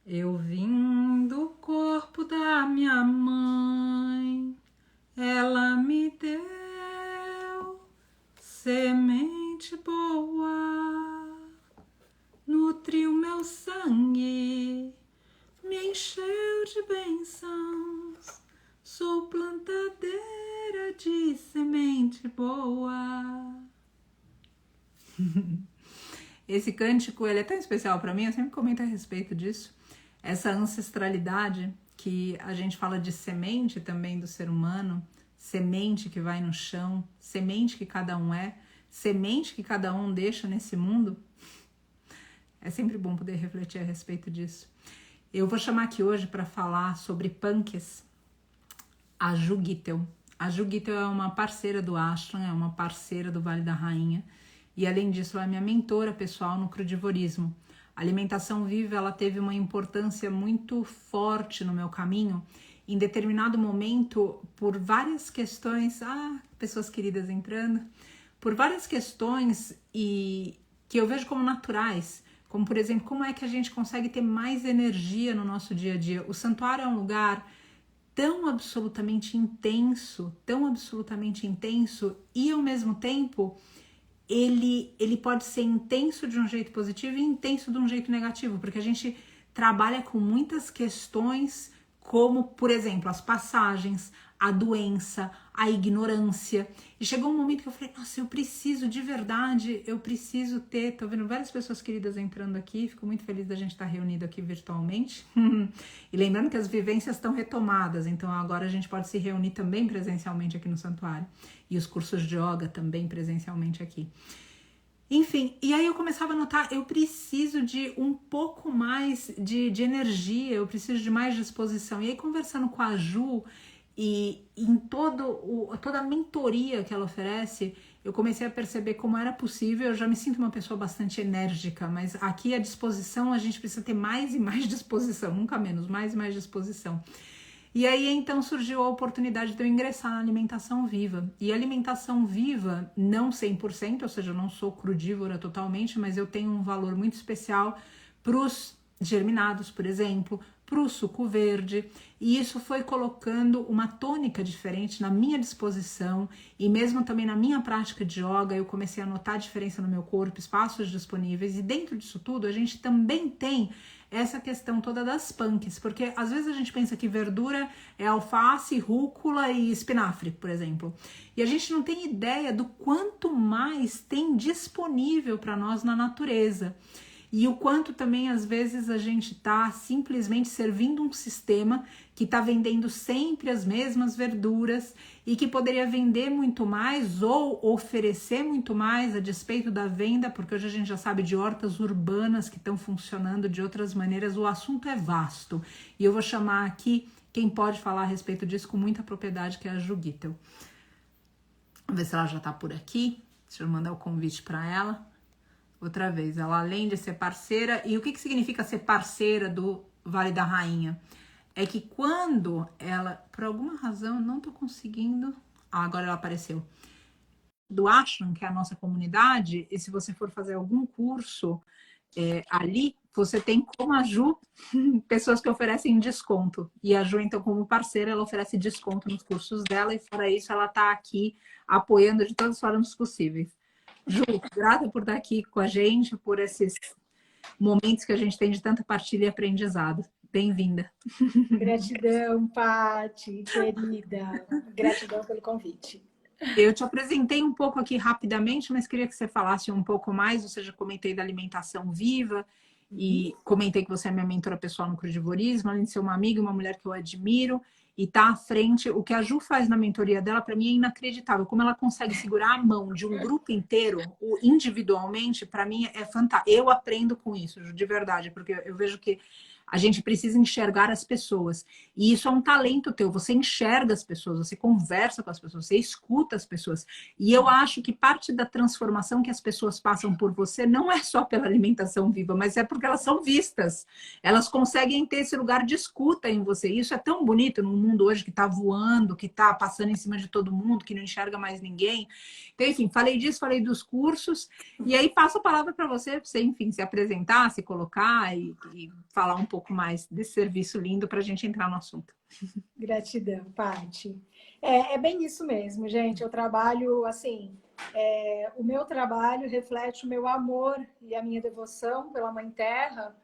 Eu vim do corpo da minha mãe, ela me deu semente boa, nutriu meu sangue, me encheu de bênçãos, sou plantadeira de semente boa. Esse cântico, ele é tão especial para mim, eu sempre comento a respeito disso. Essa ancestralidade que a gente fala de semente também do ser humano, semente que vai no chão, semente que cada um é, semente que cada um deixa nesse mundo. É sempre bom poder refletir a respeito disso. Eu vou chamar aqui hoje para falar sobre punks a Ju Gittel. A Ju Gittel é uma parceira do Ashram, é uma parceira do Vale da Rainha, e além disso ela é minha mentora pessoal no crudivorismo. A alimentação viva, ela teve uma importância muito forte no meu caminho. Em determinado momento, por várias questões, pessoas queridas entrando, por várias questões e que eu vejo como naturais, como por exemplo, como é que a gente consegue ter mais energia no nosso dia a dia. O santuário é um lugar tão absolutamente intenso e ao mesmo tempo ele pode ser intenso de um jeito positivo e intenso de um jeito negativo, porque a gente trabalha com muitas questões como, por exemplo, as passagens, a doença, a ignorância. E chegou um momento que eu falei, nossa, eu preciso de verdade, eu preciso ter... Tô vendo várias pessoas queridas entrando aqui, fico muito feliz da gente estar reunido aqui virtualmente. E lembrando que as vivências estão retomadas, então agora a gente pode se reunir também presencialmente aqui no santuário. E os cursos de yoga também presencialmente aqui. Enfim, e aí eu começava a notar, eu preciso de um pouco mais de energia, eu preciso de mais disposição. E aí conversando com a Ju e em toda a mentoria que ela oferece, eu comecei a perceber como era possível. Eu já me sinto uma pessoa bastante enérgica, mas aqui a disposição, a gente precisa ter mais e mais disposição, nunca menos, mais e mais disposição. E aí, então, surgiu a oportunidade de eu ingressar na alimentação viva. E alimentação viva, não 100%, ou seja, eu não sou crudívora totalmente, mas eu tenho um valor muito especial para os germinados, por exemplo, para o suco verde. E isso foi colocando uma tônica diferente na minha disposição e mesmo também na minha prática de yoga. Eu comecei a notar a diferença no meu corpo, espaços disponíveis. E dentro disso tudo, a gente também tem essa questão toda das punks, porque às vezes a gente pensa que verdura é alface, rúcula e espinafre, por exemplo, e a gente não tem ideia do quanto mais tem disponível para nós na natureza, e o quanto também às vezes a gente está simplesmente servindo um sistema que está vendendo sempre as mesmas verduras e que poderia vender muito mais ou oferecer muito mais a despeito da venda, porque hoje a gente já sabe de hortas urbanas que estão funcionando de outras maneiras. O assunto é vasto e eu vou chamar aqui quem pode falar a respeito disso com muita propriedade, que é a Ju Gittel. Vamos ver se ela já está por aqui. Deixa eu mandar o convite para ela. Outra vez, ela além de ser parceira, e o que significa ser parceira do Vale da Rainha? É que quando ela, por alguma razão, não tô conseguindo... agora ela apareceu. Do Ashram, que é a nossa comunidade, e se você for fazer algum curso ali, você tem como a Ju, pessoas que oferecem desconto. E a Ju, então, como parceira, ela oferece desconto nos cursos dela, e fora isso, ela tá aqui apoiando de todas as formas possíveis. Ju, grata por estar aqui com a gente, por esses momentos que a gente tem de tanta partilha e aprendizado. Bem-vinda. Gratidão, Paty, querida. Gratidão pelo convite. Eu te apresentei um pouco aqui rapidamente, mas queria que você falasse um pouco mais. Ou seja, comentei da alimentação viva e comentei que você é minha mentora pessoal no crudivorismo, além de ser uma amiga, uma mulher que eu admiro e tá à frente. O que a Ju faz na mentoria dela, para mim, é inacreditável. Como ela consegue segurar a mão de um grupo inteiro, individualmente, para mim é fantástico. Eu aprendo com isso, Ju, de verdade, porque eu vejo que a gente precisa enxergar as pessoas. E isso é um talento teu. Você enxerga as pessoas, você conversa com as pessoas, você escuta as pessoas. E eu acho que parte da transformação que as pessoas passam por você não é só pela alimentação viva, mas é porque elas são vistas. Elas conseguem ter esse lugar de escuta em você. E isso é tão bonito num mundo hoje, que está voando, que está passando em cima de todo mundo, que não enxerga mais ninguém. Então, enfim, falei disso, falei dos cursos, e aí passo a palavra para você, enfim, se apresentar, se colocar e falar um pouco mais desse serviço lindo para a gente entrar no assunto. Gratidão, Paty. É bem isso mesmo, gente. Eu trabalho assim. O meu trabalho reflete o meu amor e a minha devoção pela Mãe Terra.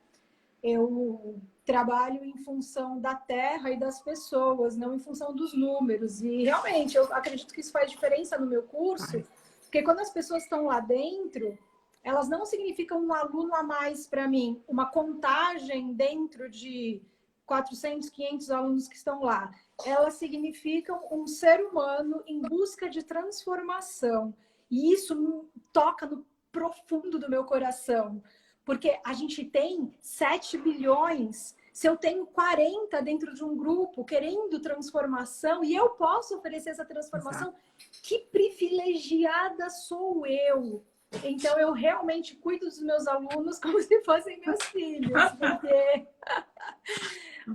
Eu trabalho em função da terra e das pessoas, não em função dos números. E realmente, eu acredito que isso faz diferença no meu curso, porque quando as pessoas estão lá dentro, elas não significam um aluno a mais para mim, uma contagem dentro de 400, 500 alunos que estão lá. Elas significam um ser humano em busca de transformação. E isso toca no profundo do meu coração. Porque a gente tem 7 bilhões, se eu tenho 40 dentro de um grupo querendo transformação e eu posso oferecer essa transformação, exato, que privilegiada sou eu. Então, eu realmente cuido dos meus alunos como se fossem meus filhos, porque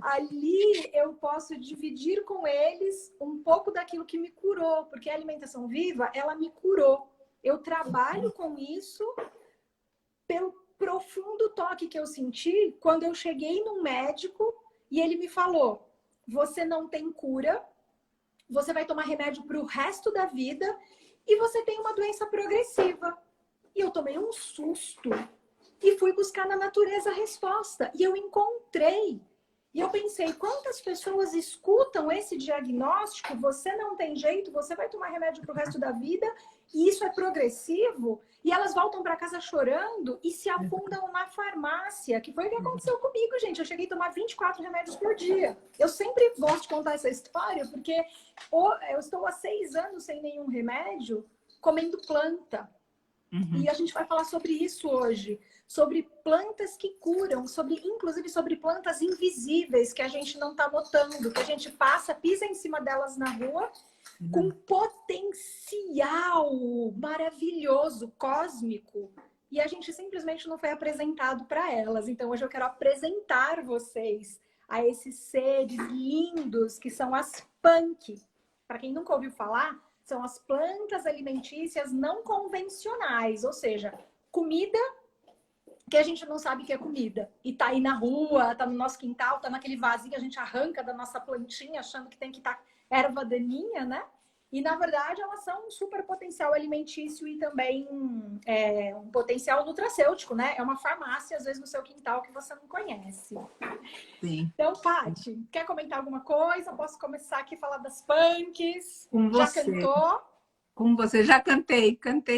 ali eu posso dividir com eles um pouco daquilo que me curou, porque a alimentação viva, ela me curou. Eu trabalho com isso pelo profundo toque que eu senti quando eu cheguei num médico e ele me falou: você não tem cura, você vai tomar remédio para o resto da vida e você tem uma doença progressiva. E eu tomei um susto e fui buscar na natureza a resposta. E eu encontrei. E eu pensei, quantas pessoas escutam esse diagnóstico, você não tem jeito, você vai tomar remédio para o resto da vida, e isso é progressivo, e elas voltam para casa chorando e se afundam na farmácia, que foi o que aconteceu comigo, gente. Eu cheguei a tomar 24 remédios por dia. Eu sempre gosto de contar essa história, porque eu estou há 6 anos sem nenhum remédio, comendo planta. E a gente vai falar sobre isso hoje, sobre plantas que curam, inclusive sobre plantas invisíveis que a gente não está notando, que a gente passa, pisa em cima delas na rua, com potencial maravilhoso, cósmico, e a gente simplesmente não foi apresentado para elas. Então hoje eu quero apresentar vocês a esses seres lindos que são as punk. Para quem nunca ouviu falar, são as plantas alimentícias não convencionais, ou seja, comida que a gente não sabe que é comida. E tá aí na rua, tá no nosso quintal, tá naquele vasinho que a gente arranca da nossa plantinha, achando que tem que estar erva daninha, né? E, na verdade, elas são um super potencial alimentício e também um potencial nutracêutico, né? É uma farmácia, às vezes, no seu quintal que você não conhece. Sim. Então, Paty, quer comentar alguma coisa? Posso começar aqui a falar das punks? Com você. Já cantou? Com você. Já cantei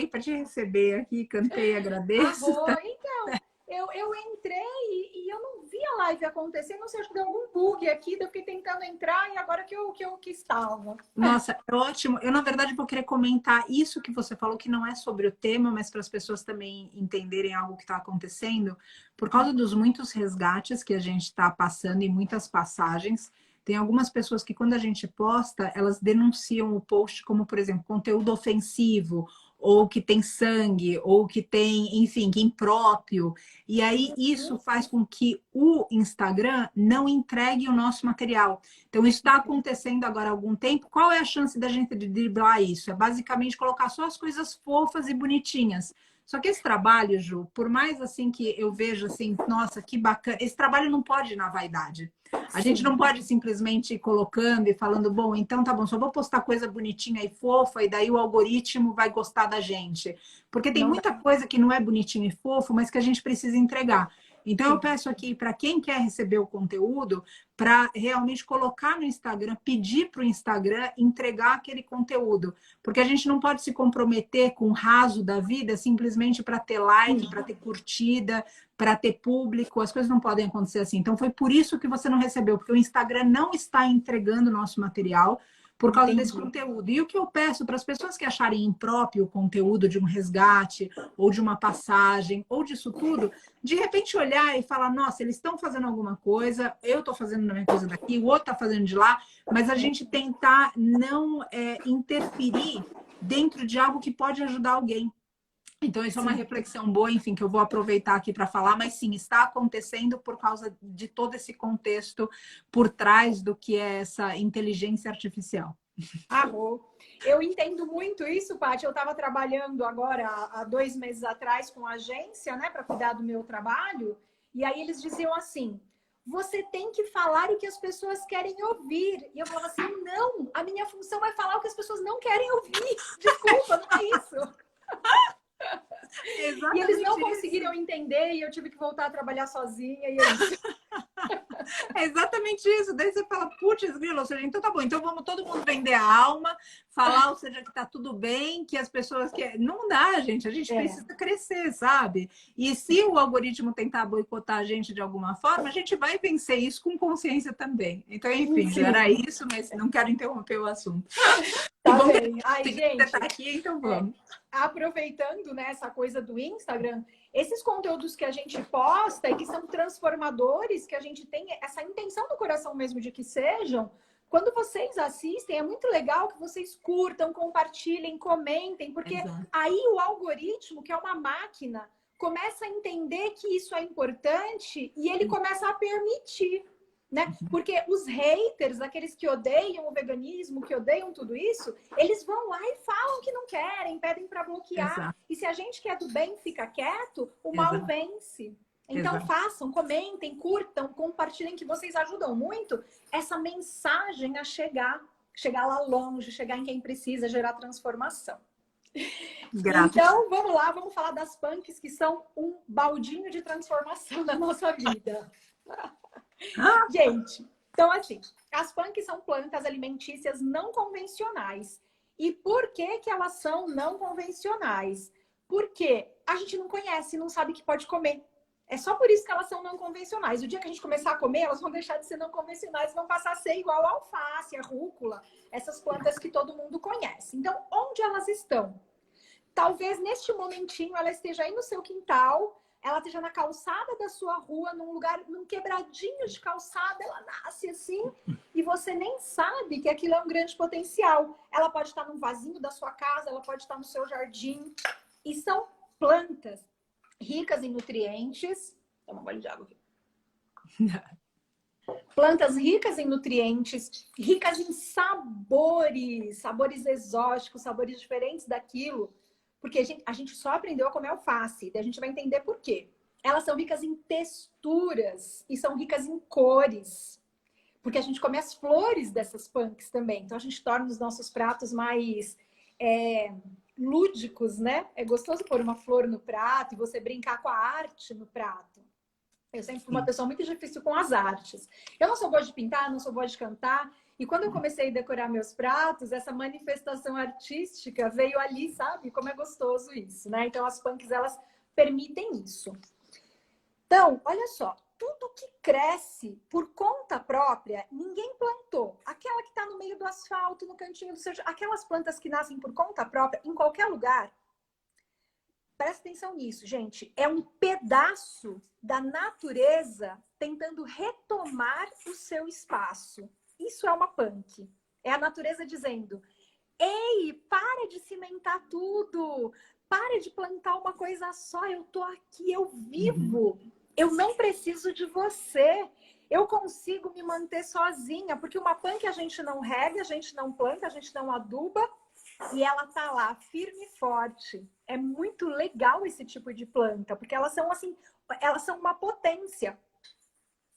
para te receber aqui, cantei, agradeço. Então, eu entrei e eu não vi a live acontecer, não sei, acho que deu algum bug aqui, eu fiquei tentando entrar e agora que eu estava. Nossa, é ótimo. Eu, na verdade, vou querer comentar isso que você falou, que não é sobre o tema, mas para as pessoas também entenderem algo que está acontecendo. Por causa dos muitos resgates que a gente está passando e muitas passagens, tem algumas pessoas que, quando a gente posta, elas denunciam o post como, por exemplo, conteúdo ofensivo, ou que tem sangue, ou que tem, enfim, que é impróprio. E aí isso faz com que o Instagram não entregue o nosso material. Então isso está acontecendo agora há algum tempo. Qual é a chance da gente driblar isso? É basicamente colocar só as coisas fofas e bonitinhas. Só que esse trabalho, Ju, por mais assim que eu vejo assim, nossa, que bacana, esse trabalho não pode ir na vaidade. A gente não pode simplesmente ir colocando e falando, bom, então tá bom, só vou postar coisa bonitinha e fofa e daí o algoritmo vai gostar da gente. Porque tem muita coisa que não é bonitinho e fofo, mas que a gente precisa entregar. Então eu peço aqui para quem quer receber o conteúdo, para realmente colocar no Instagram, pedir para o Instagram entregar aquele conteúdo. Porque a gente não pode se comprometer com o raso da vida simplesmente para ter like, para ter curtida, para ter público. As coisas não podem acontecer assim. Então foi por isso que você não recebeu, porque o Instagram não está entregando o nosso material por causa desse conteúdo. E o que eu peço para as pessoas que acharem impróprio o conteúdo de um resgate, ou de uma passagem, ou disso tudo, de repente olhar e falar, nossa, eles estão fazendo alguma coisa, eu estou fazendo a minha coisa daqui, o outro está fazendo de lá, mas a gente tentar não interferir dentro de algo que pode ajudar alguém. Então, isso é uma Sim. reflexão boa, enfim, que eu vou aproveitar aqui para falar, mas sim, está acontecendo por causa de todo esse contexto por trás do que é essa inteligência artificial. Arro. Eu entendo muito isso, Paty. Eu estava trabalhando agora, há 2 meses atrás, com a agência, né, para cuidar do meu trabalho, e aí eles diziam assim: você tem que falar o que as pessoas querem ouvir. E eu falava assim: não, a minha função é falar o que as pessoas não querem ouvir. Desculpa, não é isso. E eles não Exatamente conseguiram isso. entender e eu tive que voltar a trabalhar sozinha, e é isso. É exatamente isso. Daí você fala, putz, grilo, ou seja, então tá bom, então vamos todo mundo vender a alma, falar, ou seja, que tá tudo bem, que as pessoas que não dá, gente, a gente É, precisa crescer, sabe? E se o algoritmo tentar boicotar a gente de alguma forma, a gente vai vencer isso com consciência também. Então, enfim, era sim, isso, mas não quero interromper o assunto. Que tá bom que bem. Ai, você tá gente, aqui, então é, vamos. aproveitando, né, essa coisa do Instagram, esses conteúdos que a gente posta e que são transformadores, que a gente tem essa intenção do coração mesmo de que sejam, quando vocês assistem, é muito legal que vocês curtam, compartilhem, comentem, porque Exato. aí o algoritmo, que é uma máquina, começa a entender que isso é importante e ele começa a permitir. Né? Porque os haters, aqueles que odeiam o veganismo, que odeiam tudo isso, eles vão lá e falam que não querem, pedem para bloquear. Exato. E se a gente que é do bem fica quieto, o mal Exato. vence. Então Exato. façam, comentem, curtam, compartilhem, que vocês ajudam muito essa mensagem a chegar lá longe, chegar em quem precisa, gerar transformação. Grato. Então, vamos lá, vamos falar das punks, que são um baldinho de transformação na nossa vida. Gente, então assim, as punks são plantas alimentícias não convencionais. E por que que elas são não convencionais? Porque a gente não conhece, não sabe que pode comer. É só por isso que elas são não convencionais. O dia que a gente começar a comer, elas vão deixar de ser não convencionais, vão passar a ser igual a alface, a rúcula, essas plantas que todo mundo conhece. Então, onde elas estão? Talvez neste momentinho ela esteja aí no seu quintal, ela esteja na calçada da sua rua, num lugar, num quebradinho de calçada, ela nasce assim, e você nem sabe que aquilo é um grande potencial. Ela pode estar num vasinho da sua casa, ela pode estar no seu jardim. E são plantas ricas em nutrientes. Toma um gole de água aqui. Plantas ricas em nutrientes, ricas em sabores, sabores exóticos, sabores diferentes daquilo. Porque a gente só aprendeu a comer alface, daí a gente vai entender por quê. Elas são ricas em texturas e são ricas em cores. Porque a gente come as flores dessas punks também. Então a gente torna os nossos pratos mais lúdicos, né? É gostoso pôr uma flor no prato e você brincar com a arte no prato. Eu sempre fui uma pessoa muito difícil com as artes. Eu não sou boa de pintar, não sou boa de cantar. E quando eu comecei a decorar meus pratos, essa manifestação artística veio ali, sabe? Como é gostoso isso, né? Então, as punks, elas permitem isso. Então, olha só. Tudo que cresce por conta própria, ninguém plantou. Aquela que está no meio do asfalto, no cantinho do seu... Aquelas plantas que nascem por conta própria, em qualquer lugar, presta atenção nisso, gente. É um pedaço da natureza tentando retomar o seu espaço. Isso é uma punk. É a natureza dizendo: ei, para de cimentar tudo. Para de plantar uma coisa só. Eu tô aqui, eu vivo. Eu não preciso de você. Eu consigo me manter sozinha. Porque uma punk a gente não rega, a gente não planta, a gente não aduba. E ela tá lá, firme e forte. É muito legal esse tipo de planta, porque elas são assim, elas são uma potência.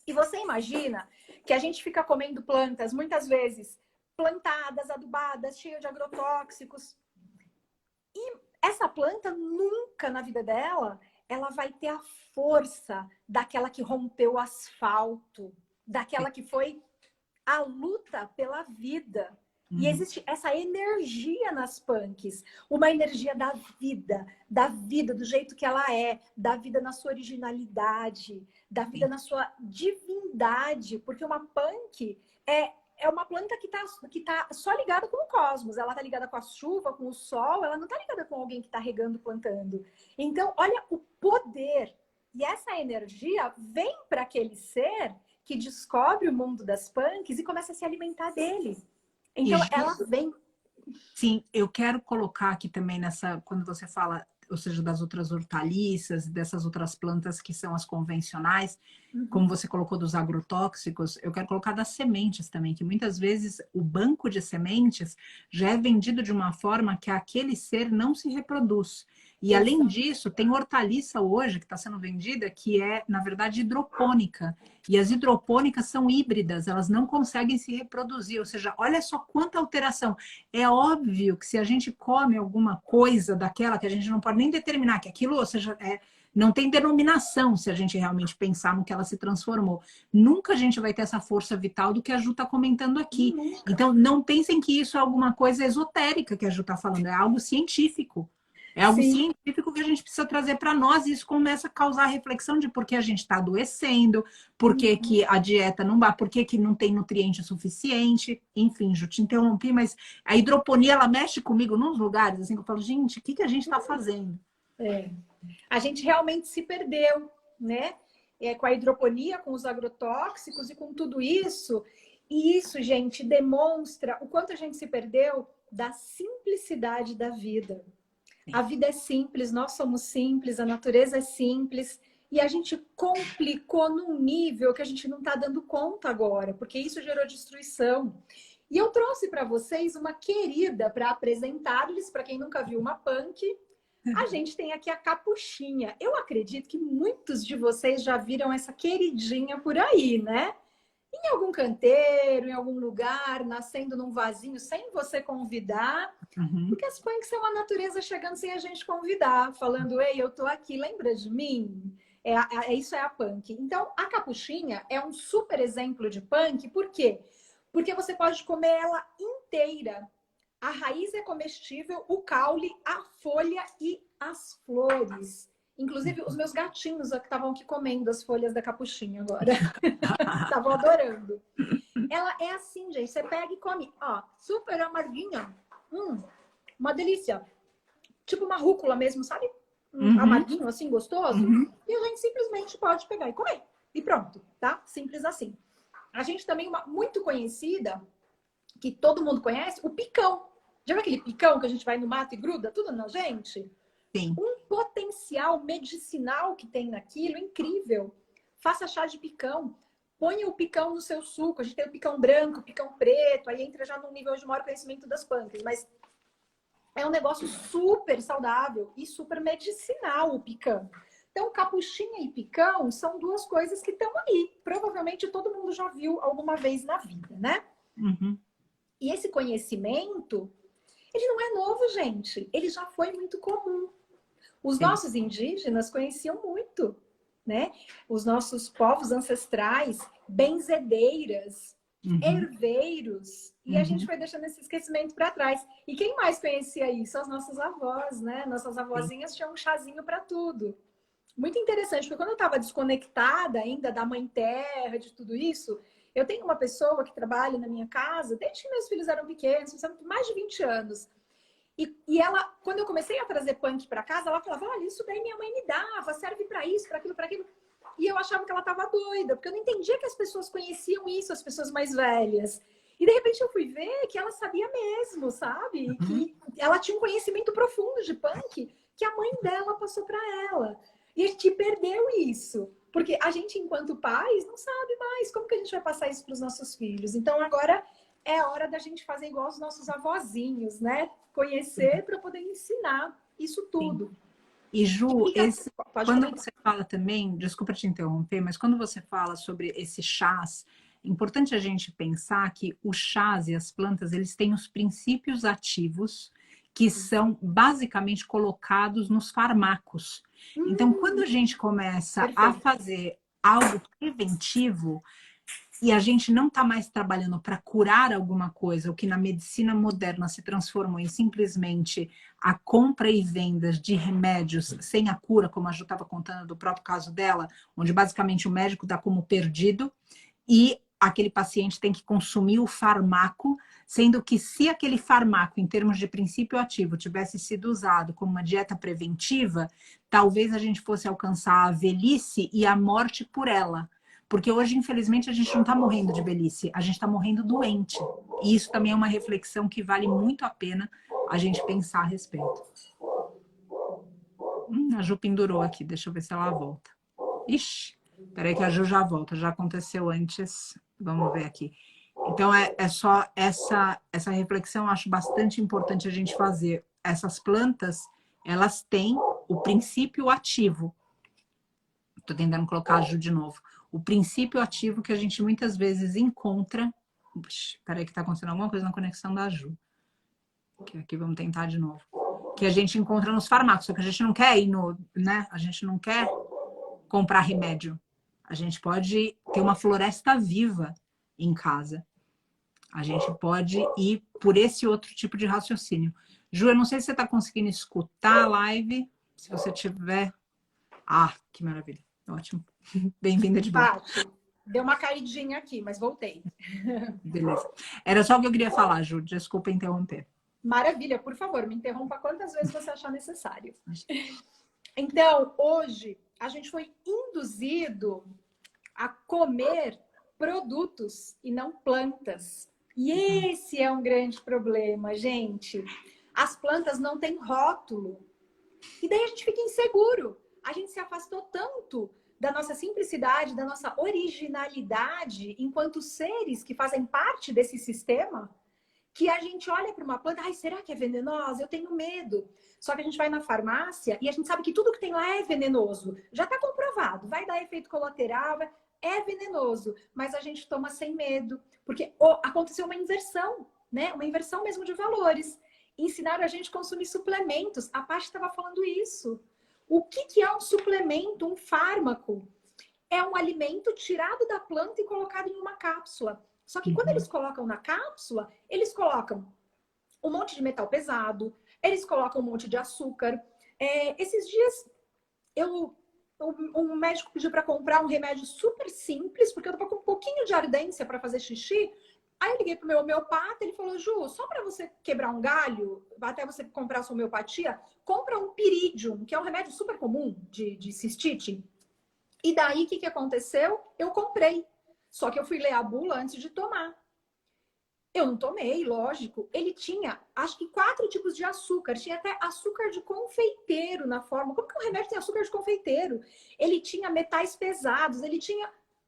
E você imagina que a gente fica comendo plantas, muitas vezes, plantadas, adubadas, cheias de agrotóxicos. E essa planta nunca na vida dela, ela vai ter a força daquela que rompeu o asfalto, daquela que foi a luta pela vida. E existe essa energia nas punks, uma energia da vida do jeito que ela é, da vida na sua originalidade, da vida na sua divindade, porque uma punk é uma planta que tá só ligada com o cosmos, ela tá ligada com a chuva, com o sol, ela não tá ligada com alguém que tá regando, plantando. Então, olha o poder. E essa energia vem para aquele ser que descobre o mundo das punks e começa a se alimentar dele. Então, ela vem. Sim, eu quero colocar aqui também nessa, quando você fala, ou seja, das outras hortaliças, dessas outras plantas que são as convencionais, como você colocou dos agrotóxicos, eu quero colocar das sementes também, que muitas vezes o banco de sementes já é vendido de uma forma que aquele ser não se reproduz. E além disso, tem hortaliça hoje que está sendo vendida que é, na verdade, hidropônica. E as hidropônicas são híbridas, elas não conseguem se reproduzir. Ou seja, olha só quanta alteração. É óbvio que se a gente come alguma coisa daquela que a gente não pode nem determinar que aquilo, ou seja, não tem denominação se a gente realmente pensar no que ela se transformou. Nunca a gente vai ter essa força vital do que a Ju está comentando aqui. Então, não pensem que isso é alguma coisa esotérica que a Ju está falando, é algo científico. É algo científico que a gente precisa trazer para nós, e isso começa a causar reflexão de por que a gente está adoecendo, por que, que a dieta não vai, por que, que não tem nutriente suficiente. Enfim, Ju, te interrompi, mas a hidroponia, ela mexe comigo nos lugares, assim, que eu falo, gente, o que, que a gente está fazendo? A gente realmente se perdeu, né? Com a hidroponia, com os agrotóxicos e com tudo isso. E isso, gente, demonstra o quanto a gente se perdeu da simplicidade da vida. A vida é simples, nós somos simples, a natureza é simples, e a gente complicou num nível que a gente não está dando conta agora, porque isso gerou destruição. E eu trouxe para vocês uma querida para apresentar-lhes, para quem nunca viu uma punk. A gente tem aqui a capuchinha. Eu acredito que muitos de vocês já viram essa queridinha por aí, né? Em algum canteiro, em algum lugar, nascendo num vasinho, sem você convidar. Porque as punks são a natureza chegando sem a gente convidar, falando, ei, eu tô aqui, lembra de mim? Isso é a punk. Então, a capuchinha é um super exemplo de punk, por quê? Porque você pode comer ela inteira. A raiz é comestível, o caule, a folha e as flores. Inclusive, os meus gatinhos que estavam aqui comendo as folhas da capuchinha agora. Estavam adorando. Ela é assim, gente. Você pega e come. Ó, super amarguinha. Uma delícia. Tipo uma rúcula mesmo, sabe? Amarguinho, assim, gostoso. E a gente simplesmente pode pegar e comer. E pronto, tá? Simples assim. A gente também, uma muito conhecida, que todo mundo conhece, o picão. Já viu aquele picão que a gente vai no mato e gruda tudo na gente? Sim. Um potencial medicinal que tem naquilo, incrível. Faça chá de picão. Ponha o picão no seu suco. A gente tem o picão branco, o picão preto. Aí entra já num nível de maior conhecimento das punks. Mas é um negócio super saudável e super medicinal o picão. Então, capuchinha e picão são duas coisas que estão aí. Provavelmente todo mundo já viu alguma vez na vida, né? E esse conhecimento, ele não é novo, gente. Ele já foi muito comum. Os nossos indígenas conheciam muito, né? Os nossos povos ancestrais, benzedeiras, herveiros. E a gente foi deixando esse esquecimento para trás. E quem mais conhecia isso? As nossas avós, né? Nossas avózinhas tinham um chazinho para tudo. Muito interessante, porque quando eu estava desconectada ainda da mãe terra, de tudo isso, eu tenho uma pessoa que trabalha na minha casa, desde que meus filhos eram pequenos, mais de 20 anos. E ela, quando eu comecei a trazer punk para casa, ela falava, olha, isso daí minha mãe me dava, serve para isso, para aquilo, para aquilo. E eu achava que ela estava doida, porque eu não entendia que as pessoas conheciam isso, as pessoas mais velhas. E de repente eu fui ver que ela sabia mesmo, sabe? Que ela tinha um conhecimento profundo de punk que a mãe dela passou para ela. E a gente perdeu isso. Porque a gente, enquanto pais, não sabe mais como que a gente vai passar isso para os nossos filhos. Então agora é hora da gente fazer igual os nossos avózinhos, né? Conhecer para poder ensinar isso tudo. Sim. E Ju, quando você fala também, desculpa te interromper, mas quando você fala sobre esses chás, é importante a gente pensar que os chás e as plantas, eles têm os princípios ativos que são basicamente colocados nos farmacos. Então, quando a gente começa a fazer algo preventivo, e a gente não está mais trabalhando para curar alguma coisa, o que na medicina moderna se transformou em simplesmente a compra e vendas de remédios sem a cura, como a Ju estava contando do próprio caso dela, onde basicamente o médico dá como perdido e aquele paciente tem que consumir o farmaco, sendo que se aquele farmaco, em termos de princípio ativo, tivesse sido usado como uma dieta preventiva, talvez a gente fosse alcançar a velhice e a morte por ela. Porque hoje, infelizmente, a gente não está morrendo de velhice, a gente está morrendo doente. E isso também é uma reflexão que vale muito a pena a gente pensar a respeito. A Ju pendurou aqui, deixa eu ver se ela volta. Ixi, peraí que a Ju já volta, já aconteceu antes. Vamos ver aqui. Então, é só essa reflexão, eu acho bastante importante a gente fazer. Essas plantas, elas têm o princípio ativo. Estou tentando colocar a Ju de novo. O princípio ativo que a gente muitas vezes encontra. Peraí que está acontecendo alguma coisa na conexão da Ju. Aqui vamos tentar de novo. Que a gente encontra nos farmácias, só que a gente não quer ir no, né? A gente não quer comprar remédio. A gente pode ter uma floresta viva em casa. A gente pode ir por esse outro tipo de raciocínio. Ju, eu não sei se você está conseguindo escutar a live. Se você tiver... Ah, que maravilha. Ótimo. Bem-vinda de volta. Paty, deu uma caidinha aqui, mas voltei. Beleza. Era só o que eu queria falar, Ju. Desculpa interromper. Maravilha, por favor, me interrompa quantas vezes você achar necessário. Então, hoje, a gente foi induzido a comer produtos e não plantas. E esse é um grande problema, gente. As plantas não têm rótulo. E daí a gente fica inseguro. A gente se afastou tanto da nossa simplicidade, da nossa originalidade enquanto seres que fazem parte desse sistema, que a gente olha para uma planta, ai, será que é venenosa? Eu tenho medo. Só que a gente vai na farmácia e a gente sabe que tudo que tem lá é venenoso. Já está comprovado, vai dar efeito colateral, é venenoso. Mas a gente toma sem medo, porque aconteceu uma inversão, né? Uma inversão mesmo de valores. Ensinaram a gente a consumir suplementos. A Paty estava falando isso. O que é um suplemento, um fármaco? É um alimento tirado da planta e colocado em uma cápsula. Só que quando eles colocam na cápsula, eles colocam um monte de metal pesado, eles colocam um monte de açúcar. Esses dias, um médico pediu para comprar um remédio super simples, porque eu estava com um pouquinho de ardência para fazer xixi. Aí eu liguei pro meu homeopata, ele falou, Ju, só para você quebrar um galho, até você comprar a sua homeopatia, compra um Piridium, que é um remédio super comum de cistite. E daí, o que aconteceu? Eu comprei. Só que eu fui ler a bula antes de tomar. Eu não tomei, lógico. Ele tinha, acho que 4 tipos de açúcar. Tinha até açúcar de confeiteiro na forma. Como que um remédio tem açúcar de confeiteiro? Ele tinha metais pesados. Ele tinha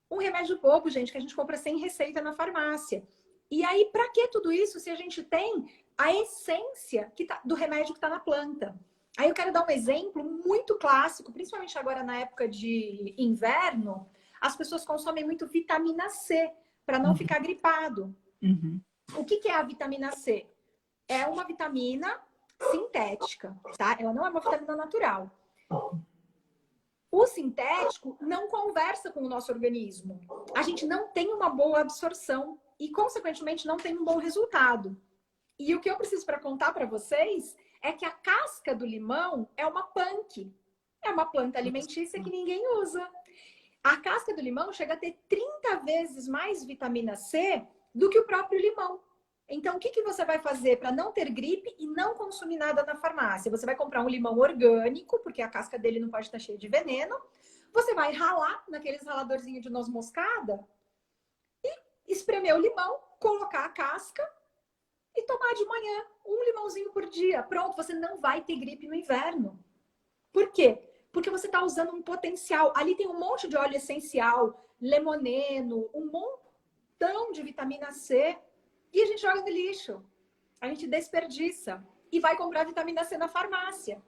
um remédio bobo, gente, que a gente compra sem receita na farmácia. E aí, para que tudo isso se a gente tem a essência do remédio que está na planta? Aí eu quero dar um exemplo muito clássico, principalmente agora na época de inverno. As pessoas consomem muito vitamina C para não ficar gripado. O que é a vitamina C? É uma vitamina sintética, tá? Ela não é uma vitamina natural. O sintético não conversa com o nosso organismo. A gente não tem uma boa absorção e, consequentemente, não tem um bom resultado. E o que eu preciso para contar para vocês é que a casca do limão é uma punk. É uma planta alimentícia que ninguém usa. A casca do limão chega a ter 30 vezes mais vitamina C do que o próprio limão. Então, o que você vai fazer para não ter gripe e não consumir nada na farmácia? Você vai comprar um limão orgânico, porque a casca dele não pode estar cheia de veneno. Você vai ralar naqueles raladorzinhos de noz moscada e espremer o limão, colocar a casca e tomar de manhã um limãozinho por dia. Pronto, você não vai ter gripe no inverno. Por quê? Porque você está usando um potencial. Ali tem um monte de óleo essencial, lemoneno, um montão de vitamina C. E a gente joga no lixo. A gente desperdiça. E vai comprar vitamina C na farmácia.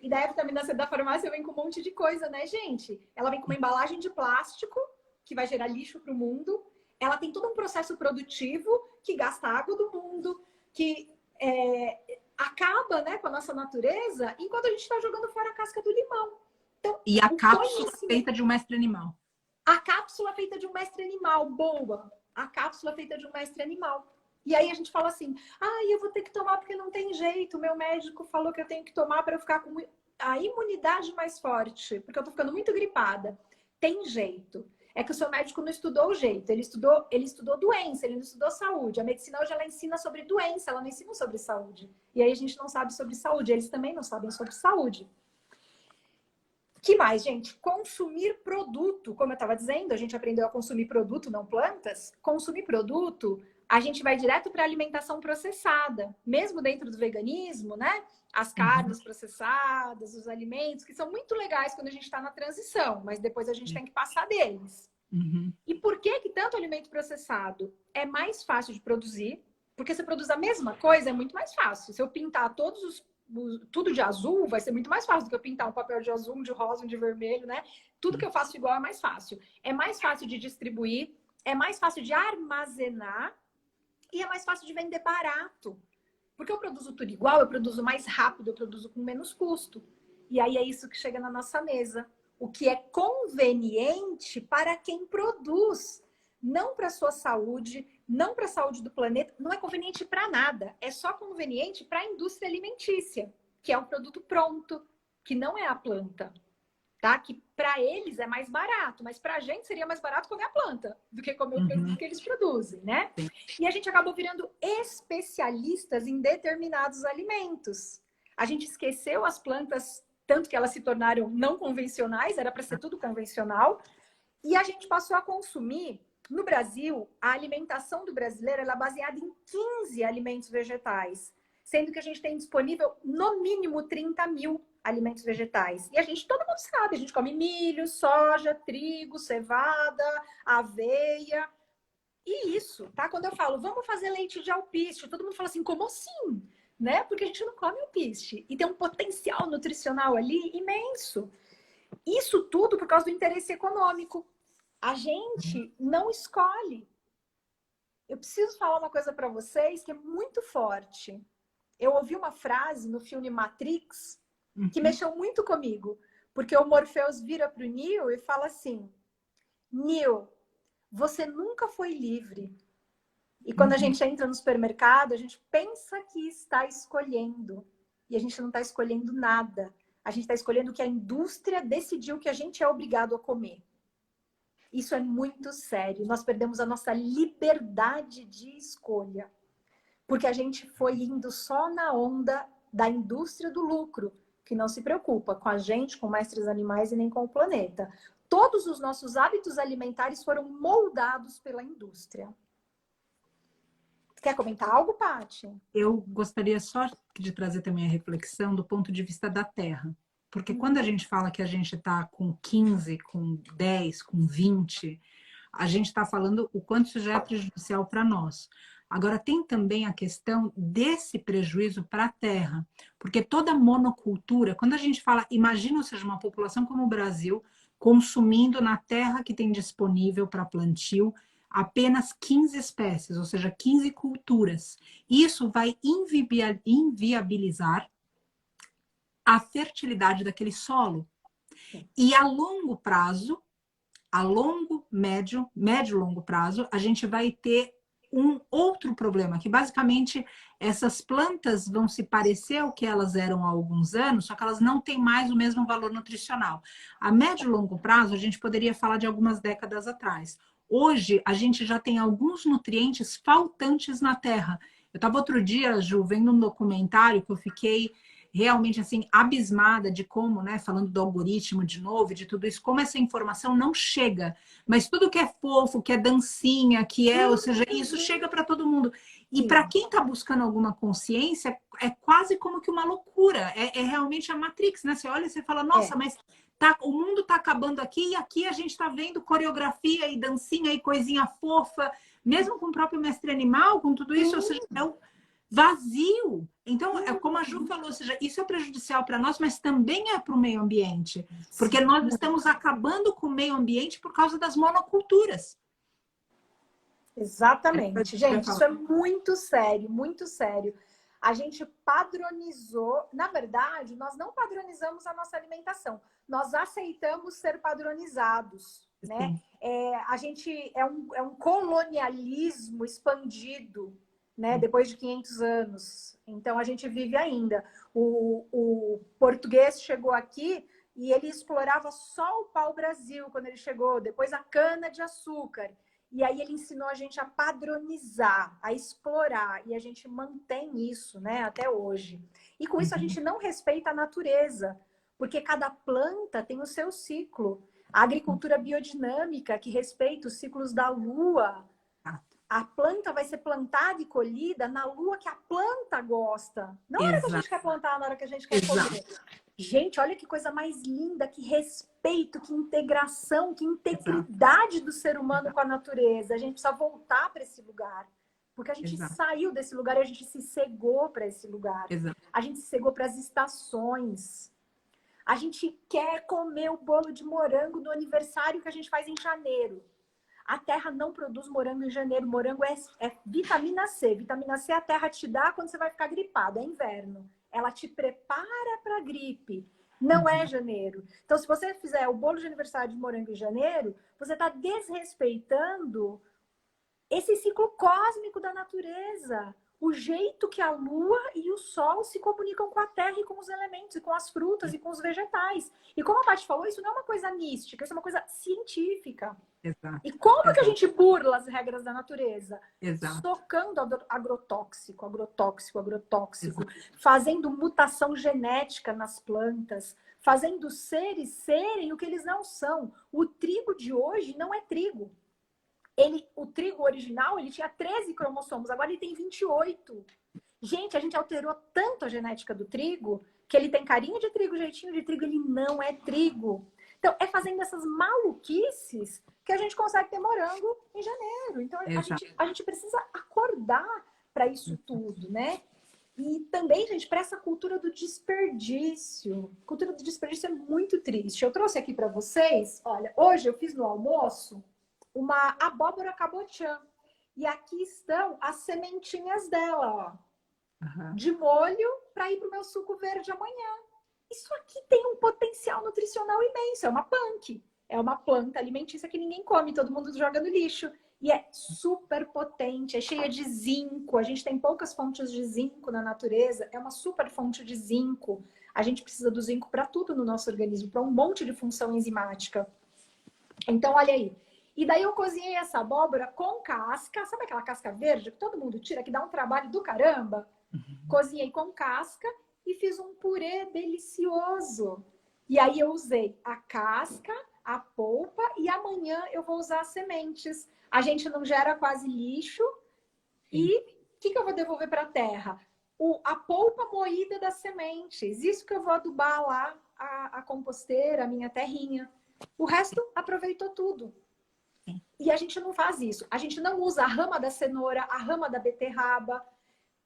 E daí a vitamina C da farmácia vem com um monte de coisa, né, gente? Ela vem com uma embalagem de plástico, que vai gerar lixo para o mundo. Ela tem todo um processo produtivo que gasta água do mundo, que acaba, né, com a nossa natureza, enquanto a gente está jogando fora a casca do limão. Então, e a cápsula feita de um mestre animal. A cápsula feita de um mestre animal, boa. A cápsula feita de um mestre animal. E aí a gente fala assim, eu vou ter que tomar porque não tem jeito. Meu médico falou que eu tenho que tomar para eu ficar com a imunidade mais forte, porque eu tô ficando muito gripada. Tem jeito. É que o seu médico não estudou o jeito. Ele estudou doença, ele não estudou saúde. A medicina hoje ela ensina sobre doença, ela não ensina sobre saúde. E aí a gente não sabe sobre saúde. Eles também não sabem sobre saúde. Que mais, gente? Consumir produto. Como eu estava dizendo, a gente aprendeu a consumir produto, não plantas. Consumir produto, a gente vai direto para a alimentação processada, mesmo dentro do veganismo, né? As carnes processadas, os alimentos, que são muito legais quando a gente está na transição, mas depois a gente tem que passar deles. E por que que tanto alimento processado? É mais fácil de produzir, porque você produz a mesma coisa, é muito mais fácil. Se eu pintar tudo de azul, vai ser muito mais fácil do que eu pintar um papel de azul, um de rosa, um de vermelho, né? Tudo que eu faço igual é mais fácil. É mais fácil de distribuir, é mais fácil de armazenar e é mais fácil de vender barato. Porque eu produzo tudo igual, eu produzo mais rápido, eu produzo com menos custo. E aí é isso que chega na nossa mesa. O que é conveniente para quem produz, não para a sua saúde, não para a saúde do planeta, não é conveniente para nada. É só conveniente para a indústria alimentícia, que é um produto pronto, que não é a planta. Tá? Que para eles é mais barato, mas para a gente seria mais barato comer a planta do que comer o produto que eles produzem, né? E a gente acabou virando especialistas em determinados alimentos. A gente esqueceu as plantas, tanto que elas se tornaram não convencionais, era para ser tudo convencional, e a gente passou a consumir. No Brasil, a alimentação do brasileiro ela é baseada em 15 alimentos vegetais, sendo que a gente tem disponível no mínimo 30 mil alimentos vegetais. E todo mundo sabe, a gente come milho, soja, trigo, cevada, aveia. E isso, tá? Quando eu falo, vamos fazer leite de alpiste, todo mundo fala assim, como assim? Né? Porque a gente não come alpiste. E tem um potencial nutricional ali imenso. Isso tudo por causa do interesse econômico. A gente não escolhe. Eu preciso falar uma coisa para vocês que é muito forte. Eu ouvi uma frase no filme Matrix que mexeu muito comigo. Porque o Morpheus vira para o Neo e fala assim, Neo, você nunca foi livre. E quando a gente entra no supermercado, a gente pensa que está escolhendo. E a gente não está escolhendo nada. A gente está escolhendo o que a indústria decidiu que a gente é obrigado a comer. Isso é muito sério. Nós perdemos a nossa liberdade de escolha. Porque a gente foi indo só na onda da indústria do lucro, que não se preocupa com a gente, com mestres animais e nem com o planeta. Todos os nossos hábitos alimentares foram moldados pela indústria. Quer comentar algo, Paty? Eu gostaria só de trazer também a reflexão do ponto de vista da Terra. Porque quando a gente fala que a gente está com 15, com 10, com 20, a gente está falando o quanto isso já é prejudicial para nós. Agora, tem também a questão desse prejuízo para a terra, porque toda monocultura, quando a gente fala, imagina, ou seja, uma população como o Brasil, consumindo na terra que tem disponível para plantio apenas 15 espécies, ou seja, 15 culturas. Isso vai inviabilizar a fertilidade daquele solo. E a longo prazo, médio e longo prazo, a gente vai ter um outro problema, que basicamente essas plantas vão se parecer ao que elas eram há alguns anos, só que elas não têm mais o mesmo valor nutricional. A médio e longo prazo, a gente poderia falar de algumas décadas atrás. Hoje, a gente já tem alguns nutrientes faltantes na terra. Eu estava outro dia, Ju, vendo um documentário que eu fiquei realmente assim abismada de como, né, falando do algoritmo de novo, de tudo isso, como essa informação não chega, mas tudo que é fofo, que é dancinha, que é, ou seja, isso chega para todo mundo. E para quem está buscando alguma consciência, é quase como que uma loucura, é realmente a Matrix, né? Você olha e você fala, nossa, mas o mundo está acabando aqui e aqui a gente está vendo coreografia e dancinha e coisinha fofa, mesmo com o próprio mestre animal, com tudo isso, ou seja, é o vazio. Então, é como a Ju falou, ou seja, isso é prejudicial para nós, mas também é para o meio ambiente. Porque nós estamos acabando com o meio ambiente por causa das monoculturas. Exatamente. Gente, isso é muito sério, muito sério. A gente padronizou, na verdade, nós não padronizamos a nossa alimentação, nós aceitamos ser padronizados, né? A gente é um colonialismo expandido, né? Depois de 500 anos. Então, a gente vive ainda. O português chegou aqui e ele explorava só o pau-brasil quando ele chegou, depois a cana-de-açúcar. E aí ele ensinou a gente a padronizar, a explorar. E a gente mantém isso, né, até hoje. E com isso a gente não respeita a natureza, porque cada planta tem o seu ciclo. A agricultura biodinâmica, que respeita os ciclos da lua, A planta vai ser plantada e colhida na lua que a planta gosta. Não na hora que a gente quer plantar, na hora que a gente quer comer. Gente, olha que coisa mais linda, que respeito, que integração, que integridade do ser humano com a natureza. A gente precisa voltar para esse lugar. Porque a gente saiu desse lugar e a gente se cegou para esse lugar. A gente se cegou para as estações. A gente quer comer o bolo de morango do aniversário que a gente faz em janeiro. A terra não produz morango em janeiro. Morango é vitamina C. Vitamina C a terra te dá quando você vai ficar gripado. É inverno. Ela te prepara para a gripe. Não é janeiro. Então, se você fizer o bolo de aniversário de morango em janeiro, você está desrespeitando esse ciclo cósmico da natureza. O jeito que a lua e o sol se comunicam com a terra e com os elementos, e com as frutas e com os vegetais. E como a Paty falou, isso não é uma coisa mística, isso é uma coisa científica. E como que a gente burla as regras da natureza? Socando agrotóxico, fazendo mutação genética nas plantas, fazendo os seres serem o que eles não são. O trigo de hoje não é trigo. O trigo original, ele tinha 13 cromossomos, agora ele tem 28. Gente, a gente alterou tanto a genética do trigo, que ele tem carinha de trigo, jeitinho de trigo, ele não é trigo. Então, é fazendo essas maluquices que a gente consegue ter morango em janeiro. Então, a gente precisa acordar para isso tudo, né? E também, gente, para essa cultura do desperdício. A cultura do desperdício é muito triste. Eu trouxe aqui para vocês, olha, hoje eu fiz no almoço uma abóbora cabotiã. E aqui estão as sementinhas dela, ó. De molho para ir para o meu suco verde amanhã. Isso aqui tem um potencial nutricional imenso. É uma punk. É uma planta alimentícia que ninguém come, todo mundo joga no lixo. E é super potente, é cheia de zinco. A gente tem poucas fontes de zinco na natureza. É uma super fonte de zinco. A gente precisa do zinco para tudo no nosso organismo, para um monte de função enzimática. Então, olha aí. E daí eu cozinhei essa abóbora com casca. Sabe aquela casca verde que todo mundo tira, que dá um trabalho do caramba? Cozinhei com casca e fiz um purê delicioso. E aí eu usei a casca, a polpa e amanhã eu vou usar as sementes. A gente não gera quase lixo. E o que eu vou devolver para a terra? A polpa moída das sementes. Isso que eu vou adubar lá a composteira, a minha terrinha. O resto aproveitou tudo. E a gente não faz isso. A gente não usa a rama da cenoura, a rama da beterraba.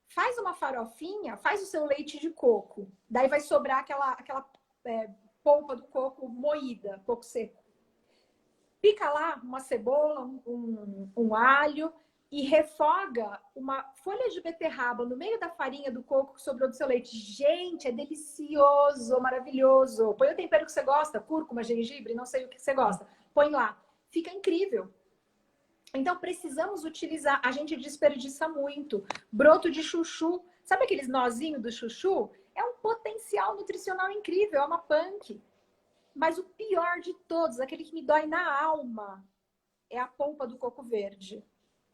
Faz uma farofinha, faz o seu leite de coco. Daí vai sobrar aquela polpa do coco moída, coco seco. Pica lá uma cebola, um alho e refoga uma folha de beterraba no meio da farinha do coco que sobrou do seu leite. Gente, é delicioso, maravilhoso. Põe o tempero que você gosta, cúrcuma, gengibre, não sei o que você gosta. Põe lá. Fica incrível. Então, precisamos utilizar. A gente desperdiça muito. Broto de chuchu. Sabe aqueles nozinhos do chuchu? É um potencial nutricional incrível. É uma punk. Mas o pior de todos, aquele que me dói na alma, é a polpa do coco verde.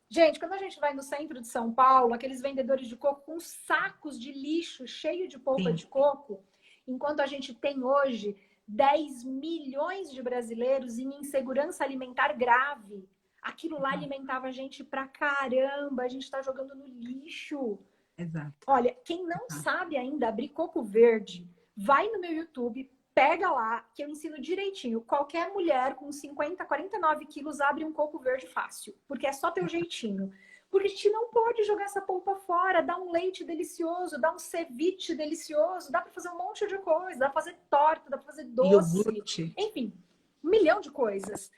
Gente, quando a gente vai no centro de São Paulo, aqueles vendedores de coco com sacos de lixo cheio de polpa de coco, enquanto a gente tem hoje 10 milhões de brasileiros em insegurança alimentar grave. Aquilo lá alimentava a gente pra caramba. A gente tá jogando no lixo. Olha, quem não sabe ainda abrir coco verde, vai no meu YouTube, pega lá, que eu ensino direitinho. Qualquer mulher com 50, 49 quilos abre um coco verde fácil. Porque é só ter o jeitinho. Porque a gente não pode jogar essa polpa fora. Dá um leite delicioso, dá um ceviche delicioso, dá para fazer um monte de coisa, dá para fazer torta, dá para fazer doce. Iogurte. Enfim, 1 milhão de coisas.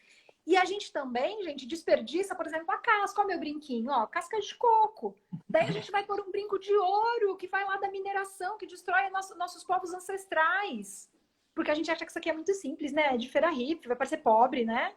E a gente também, gente, desperdiça, por exemplo, a casca. Ó, meu brinquinho, ó, casca de coco. Daí a gente vai pôr um brinco de ouro que vai lá da mineração, que destrói nossos povos ancestrais. Porque a gente acha que isso aqui é muito simples, né? É de feira hippie, vai parecer pobre, né?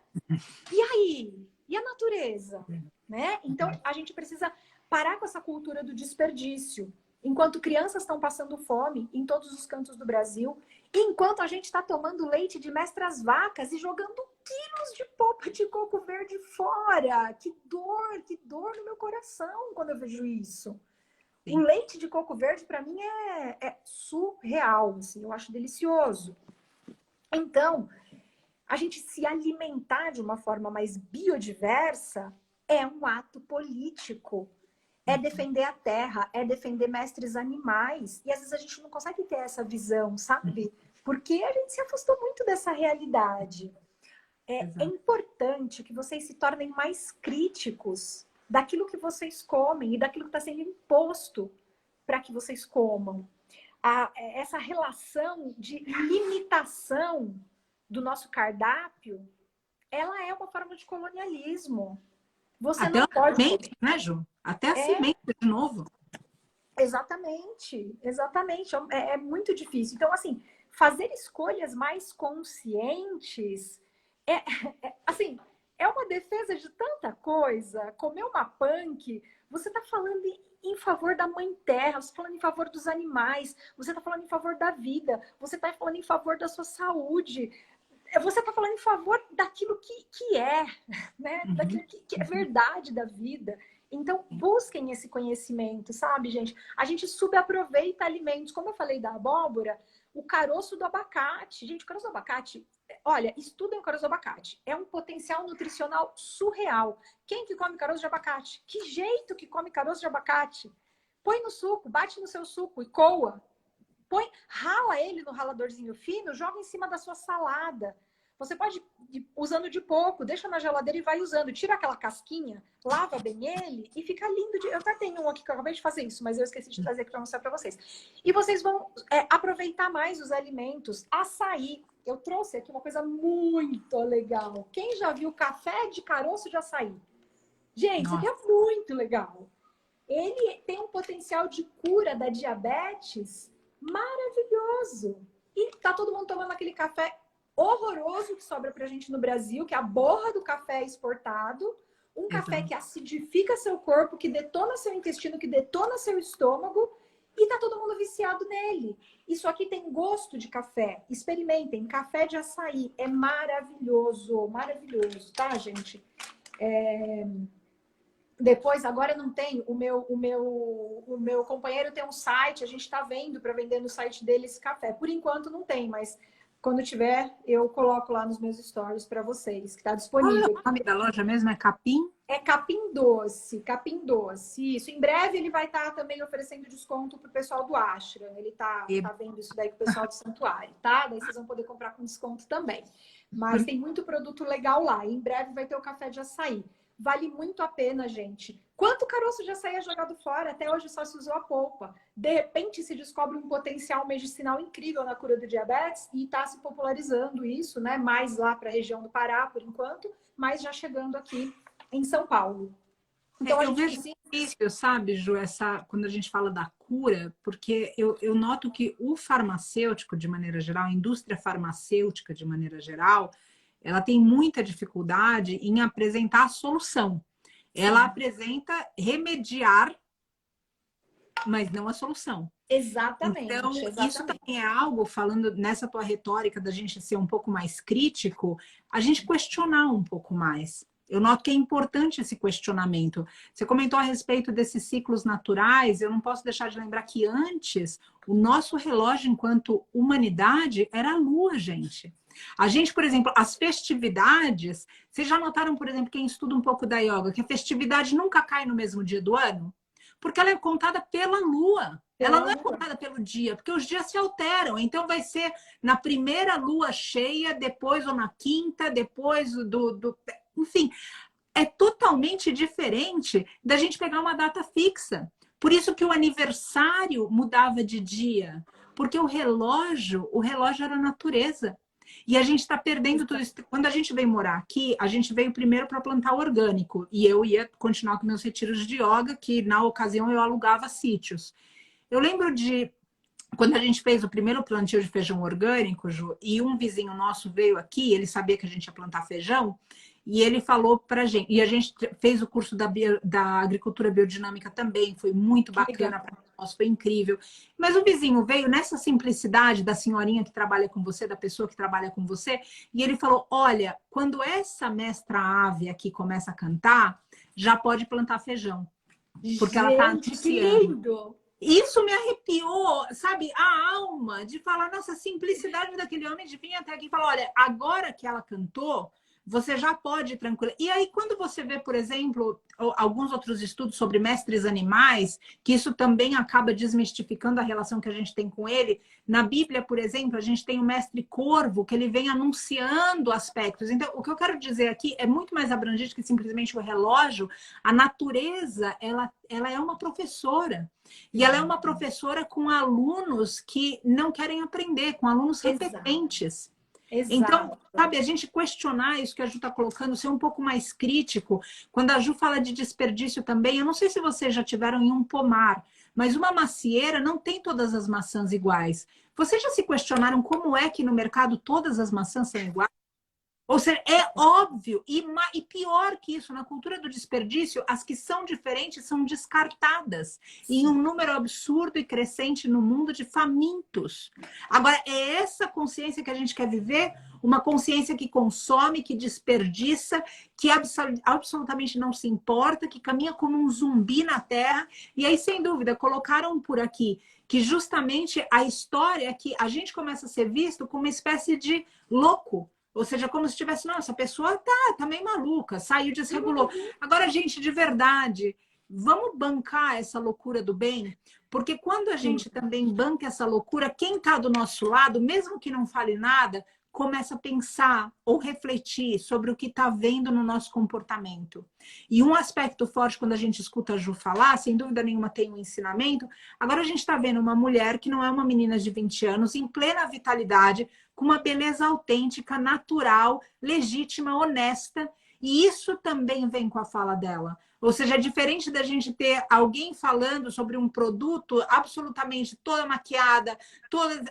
E aí? E a natureza? Né? Então, a gente precisa parar com essa cultura do desperdício. Enquanto crianças estão passando fome em todos os cantos do Brasil, enquanto a gente está tomando leite de mestras vacas e jogando quilos de polpa de coco verde fora. Que dor no meu coração quando eu vejo isso. Sim. O leite de coco verde, para mim, é surreal. Assim, eu acho delicioso. Então, a gente se alimentar de uma forma mais biodiversa é um ato político. É defender a terra, é defender mestres animais. E às vezes a gente não consegue ter essa visão, sabe? Porque a gente se afastou muito dessa realidade. É importante que vocês se tornem mais críticos daquilo que vocês comem e daquilo que está sendo imposto para que vocês comam. Essa relação de limitação do nosso cardápio, ela é uma forma de colonialismo. Você Até não a pode... semente, né, Ju? Até a semente, de novo. Exatamente, exatamente. É muito difícil. Então, assim, fazer escolhas mais conscientes assim, é uma defesa de tanta coisa. Comer uma punk, você está falando em favor da mãe terra, você está falando em favor dos animais, você está falando em favor da vida, você está falando em favor da sua saúde, você está falando em favor daquilo que é, né? Daquilo que é verdade da vida. Então, busquem esse conhecimento, sabe, gente? A gente subaproveita alimentos. Como eu falei da abóbora, o caroço do abacate. Gente, o caroço do abacate... Olha, estudem o caroço do abacate. É um potencial nutricional surreal. Quem que come caroço de abacate? Que jeito que come caroço de abacate? Põe no suco, bate no seu suco e coa. Rala ele no raladorzinho fino, joga em cima da sua salada. Você pode ir usando de pouco, deixa na geladeira e vai usando. Tira aquela casquinha, lava bem ele e fica lindo. Eu até tenho um aqui que eu acabei de fazer isso, mas eu esqueci de trazer aqui para mostrar para vocês. E vocês vão aproveitar mais os alimentos. Açaí. Eu trouxe aqui uma coisa muito legal. Quem já viu café de caroço de açaí? Gente, isso aqui é muito legal. Ele tem um potencial de cura da diabetes maravilhoso. E tá todo mundo tomando aquele café horroroso que sobra pra gente no Brasil, que é a borra do café exportado. Um café que acidifica seu corpo, que detona seu intestino, que detona seu estômago. E tá todo mundo viciado nele. Isso aqui tem gosto de café. Experimentem. Café de açaí. É maravilhoso. Maravilhoso, tá, gente? Depois, agora não tem. O meu companheiro tem um site. A gente está vendo para vender no site dele esse café. Por enquanto não tem, mas quando tiver, eu coloco lá nos meus stories para vocês, que está disponível. Qual é o nome da loja mesmo? É Capim? É capim doce, capim doce. Isso. Em breve ele vai estar também oferecendo desconto pro pessoal do Ashram. Ele tá vendo isso daí com o pessoal do Santuário, tá? Daí vocês vão poder comprar com desconto também. Mas tem muito produto legal lá. Em breve vai ter o café de açaí. Vale muito a pena, gente. Quanto caroço de açaí é jogado fora? Até hoje só se usou a polpa. De repente se descobre um potencial medicinal incrível na cura do diabetes e está se popularizando isso, né? Mais lá para a região do Pará, por enquanto, mas já chegando aqui em São Paulo. Então, eu vejo difícil, sabe, Ju, quando a gente fala da cura, porque eu noto que o farmacêutico, de maneira geral, a indústria farmacêutica, de maneira geral, ela tem muita dificuldade em apresentar a solução. Ela apresenta remediar, mas não a solução. Exatamente. Então, exatamente. Isso também é algo, falando nessa tua retórica da gente ser um pouco mais crítico, a gente questionar um pouco mais. Eu noto que é importante esse questionamento. Você comentou a respeito desses ciclos naturais, eu não posso deixar de lembrar que antes o nosso relógio enquanto humanidade era a lua, gente. A gente, por exemplo, as festividades, vocês já notaram, por exemplo, quem estuda um pouco da yoga, que a festividade nunca cai no mesmo dia do ano? Porque ela é contada pela lua. Ela não é contada pelo dia, porque os dias se alteram. Então vai ser na primeira lua cheia, depois ou na quinta, depois enfim, é totalmente diferente da gente pegar uma data fixa. Por isso que o aniversário mudava de dia, porque o relógio era a natureza. E a gente está perdendo tudo isso. Quando a gente veio morar aqui, a gente veio primeiro para plantar orgânico. E eu ia continuar com meus retiros de yoga, que na ocasião eu alugava sítios. Eu lembro de quando a gente fez o primeiro plantio de feijão orgânico, Ju, e um vizinho nosso veio aqui, ele sabia que a gente ia plantar feijão, e ele falou pra gente, e a gente fez o curso da agricultura biodinâmica também, foi muito bacana para nós, foi incrível. Mas o vizinho veio nessa simplicidade da senhorinha que trabalha com você, da pessoa que trabalha com você, e ele falou, olha, quando essa mestra ave aqui começa a cantar, já pode plantar feijão. Porque ela tá anunciando. Que lindo! Isso me arrepiou, sabe, a alma de falar, nossa, a simplicidade daquele homem de vir até aqui e falar, olha, agora que ela cantou, você já pode tranquilo. E aí, quando você vê, por exemplo, alguns outros estudos sobre mestres animais, que isso também acaba desmistificando a relação que a gente tem com ele. Na Bíblia, por exemplo, a gente tem o mestre corvo, que ele vem anunciando aspectos. Então, o que eu quero dizer aqui é muito mais abrangente que simplesmente o relógio. A natureza, ela é uma professora. E ela é uma professora com alunos que não querem aprender, com alunos repetentes. Então, Exato. sabe, a gente questionar isso que a Ju está colocando, ser um pouco mais crítico. Quando a Ju fala de desperdício também, eu não sei se vocês já tiveram em um pomar, mas uma macieira não tem todas as maçãs iguais. Vocês já se questionaram como é que no mercado todas as maçãs são iguais? Ou seja, é óbvio, e pior que isso, na cultura do desperdício, as que são diferentes são descartadas em um número absurdo e crescente no mundo de famintos. Agora, é essa consciência que a gente quer viver, uma consciência que consome, que desperdiça, que absolutamente não se importa, que caminha como um zumbi na Terra. E aí, sem dúvida, colocaram por aqui que justamente a história é que a gente começa a ser visto como uma espécie de louco. Ou seja, como se tivesse, não, essa pessoa tá meio maluca, saiu, desregulou. Agora, gente, de verdade, vamos bancar essa loucura do bem? Porque quando a gente também banca essa loucura, quem está do nosso lado, mesmo que não fale nada, começa a pensar ou refletir sobre o que está vendo no nosso comportamento. E um aspecto forte quando a gente escuta a Ju falar, sem dúvida nenhuma tem um ensinamento, agora a gente está vendo uma mulher que não é uma menina de 20 anos, em plena vitalidade, com uma beleza autêntica, natural, legítima, honesta, e isso também vem com a fala dela. Ou seja, é diferente da gente ter alguém falando sobre um produto absolutamente toda maquiada,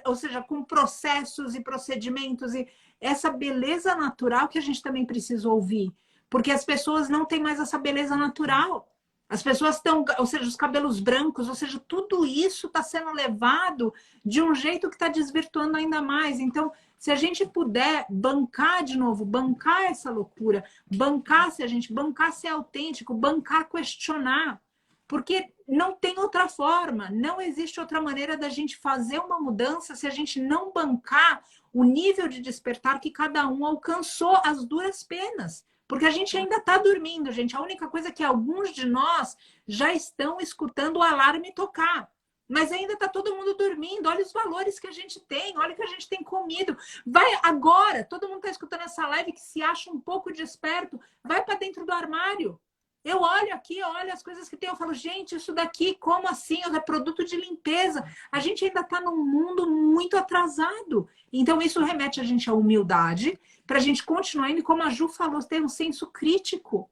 ou seja, com processos e procedimentos, e essa beleza natural que a gente também precisa ouvir. Porque as pessoas não têm mais essa beleza natural. As pessoas estão, ou seja, os cabelos brancos, ou seja, tudo isso está sendo levado de um jeito que está desvirtuando ainda mais. Então, se a gente puder bancar de novo, bancar essa loucura, bancar se a gente, bancar ser autêntico, bancar questionar, porque não tem outra forma, não existe outra maneira da gente fazer uma mudança se a gente não bancar o nível de despertar que cada um alcançou às duras penas. Porque a gente ainda está dormindo, gente. A única coisa é que alguns de nós já estão escutando o alarme tocar. Mas ainda está todo mundo dormindo. Olha os valores que a gente tem, olha o que a gente tem comido. Vai agora, todo mundo está escutando essa live que se acha um pouco desperto, vai para dentro do armário. Eu olho aqui, olho as coisas que tem, eu falo, gente, isso daqui, como assim? É produto de limpeza. A gente ainda está num mundo muito atrasado. Então, isso remete a gente à humildade, para a gente continuar indo, como a Ju falou, ter um senso crítico,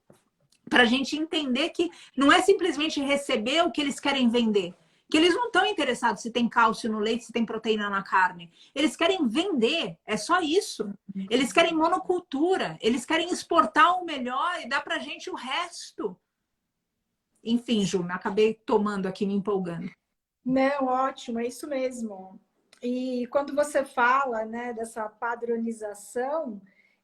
para a gente entender que não é simplesmente receber o que eles querem vender. Que eles não estão interessados se tem cálcio no leite, se tem proteína na carne. Eles querem vender, é só isso. Eles querem monocultura, eles querem exportar o melhor e dar pra gente o resto. Enfim, Ju, me acabei tomando aqui, me empolgando. Não, ótimo, é isso mesmo. E quando você fala, né, dessa padronização,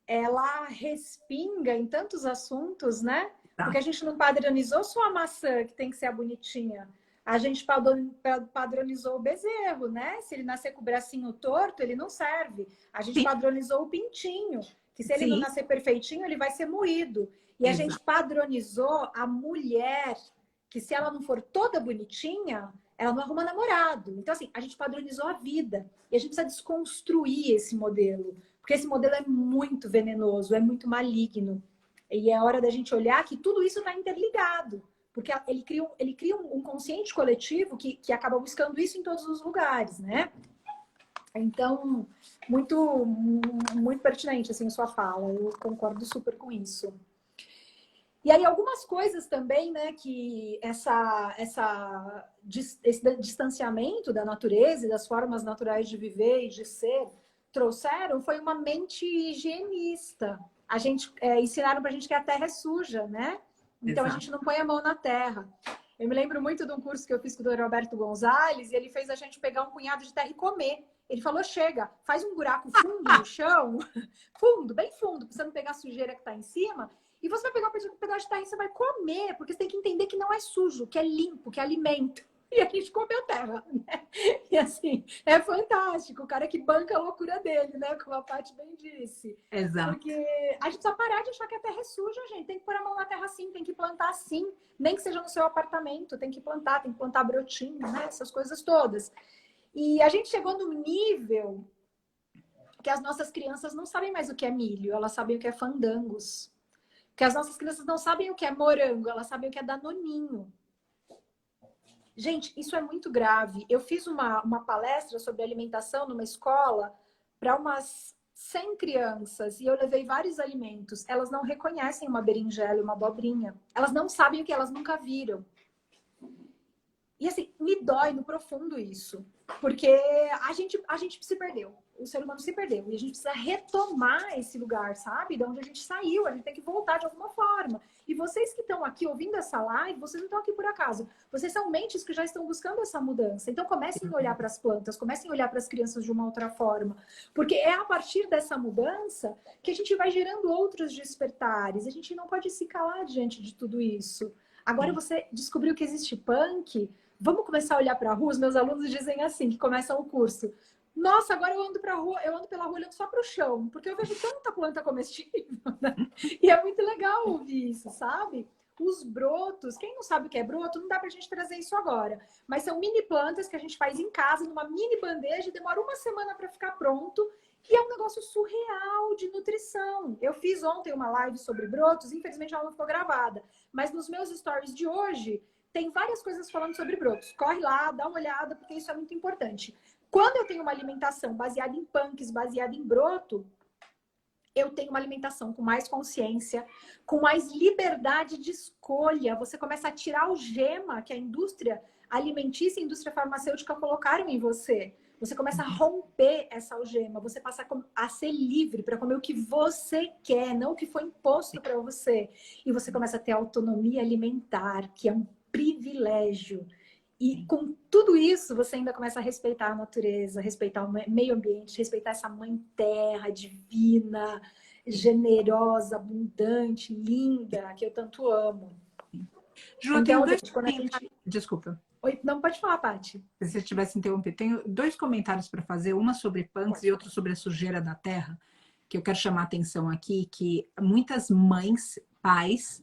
ela respinga em tantos assuntos, né? Tá. Porque a gente não padronizou só a maçã, que tem que ser a bonitinha. A gente padronizou o bezerro, né? Se ele nascer com o bracinho torto, ele não serve. A gente Sim. padronizou o pintinho, que se ele não nascer perfeitinho, ele vai ser moído. E a gente padronizou a mulher, que se ela não for toda bonitinha, ela não arruma namorado. Então, assim, a gente padronizou a vida. E a gente precisa desconstruir esse modelo. Porque esse modelo é muito venenoso, é muito maligno. E é hora da gente olhar que tudo isso está interligado. Porque ele cria um consciente coletivo que acaba buscando isso em todos os lugares, né? Então, muito pertinente, assim, a sua fala. Eu concordo super com isso. E aí, algumas coisas também, né, que esse distanciamento da natureza e das formas naturais de viver e de ser trouxeram foi uma mente higienista. Ensinaram pra gente que a terra é suja, né? Então, a gente não põe a mão na terra. Eu me lembro muito de um curso que eu fiz com o Dr. Roberto Gonzalez e ele fez a gente pegar um punhado de terra e comer. Ele falou, chega, faz um buraco fundo no chão, fundo, bem fundo, pra você não pegar a sujeira que tá em cima, e você vai pegar um pedaço de terra e você vai comer, porque você tem que entender que não é sujo, que é limpo, que é alimento. e a gente comeu terra, né? E assim, é fantástico, o cara que banca a loucura dele, né? Como a Paty bem disse. Exato. Porque a gente precisa parar de achar que a terra é suja, gente. Tem que pôr a mão na terra sim, tem que plantar sim. Nem que seja no seu apartamento, tem que plantar brotinho, né? Essas coisas todas. E a gente chegou num nível que as nossas crianças não sabem mais o que é milho, elas sabem o que é fandangos. Que as nossas crianças não sabem o que é morango, elas sabem o que é danoninho. Gente, isso é muito grave. Eu fiz uma palestra sobre alimentação numa escola para umas 100 crianças e eu levei vários alimentos. Elas não reconhecem uma berinjela e uma abobrinha. Elas não sabem o que elas nunca viram. E assim, me dói no profundo isso. Porque a gente se perdeu. O ser humano se perdeu. E a gente precisa retomar esse lugar, sabe? De onde a gente saiu. A gente tem que voltar de alguma forma. E vocês que estão aqui ouvindo essa live, vocês não estão aqui por acaso. Vocês são mentes que já estão buscando essa mudança. Então comecem a olhar para as plantas, comecem a olhar para as crianças de uma outra forma. Porque é a partir dessa mudança que a gente vai gerando outros despertares. A gente não pode se calar diante de tudo isso. Agora você descobriu que existe punk. Vamos começar a olhar para a rua? Os meus alunos dizem assim, que começam o curso. Nossa, agora eu ando pela rua olhando só para o chão, porque eu vejo tanta planta comestível, né? E é muito legal ouvir isso, sabe? Os brotos, quem não sabe o que é broto, não dá pra gente trazer isso agora. Mas são mini plantas que a gente faz em casa, numa mini bandeja, e demora uma semana para ficar pronto. E é um negócio surreal de nutrição. Eu fiz ontem uma live sobre brotos, infelizmente ela não ficou gravada. Mas nos meus stories de hoje, tem várias coisas falando sobre brotos. Corre lá, dá uma olhada, porque isso é muito importante. Quando eu tenho uma alimentação baseada em punks, baseada em broto, eu tenho uma alimentação com mais consciência, com mais liberdade de escolha. Você começa a tirar o gema que a indústria alimentícia e a indústria farmacêutica colocaram em você. Você começa a romper essa algema. Você passa a ser livre para comer o que você quer, não o que foi imposto para você. E você começa a ter autonomia alimentar, que é um privilégio. E com tudo isso, você ainda começa a respeitar a natureza, respeitar o meio ambiente, respeitar essa mãe terra divina, generosa, abundante, linda, que eu tanto amo. Ju, eu tenho dois comentários. Desculpa. Oi, não pode falar, Paty. Se você tivesse interrompido, tenho dois comentários para fazer, uma sobre punks e outro sobre a sujeira da terra, que eu quero chamar a atenção aqui, que muitas mães, pais,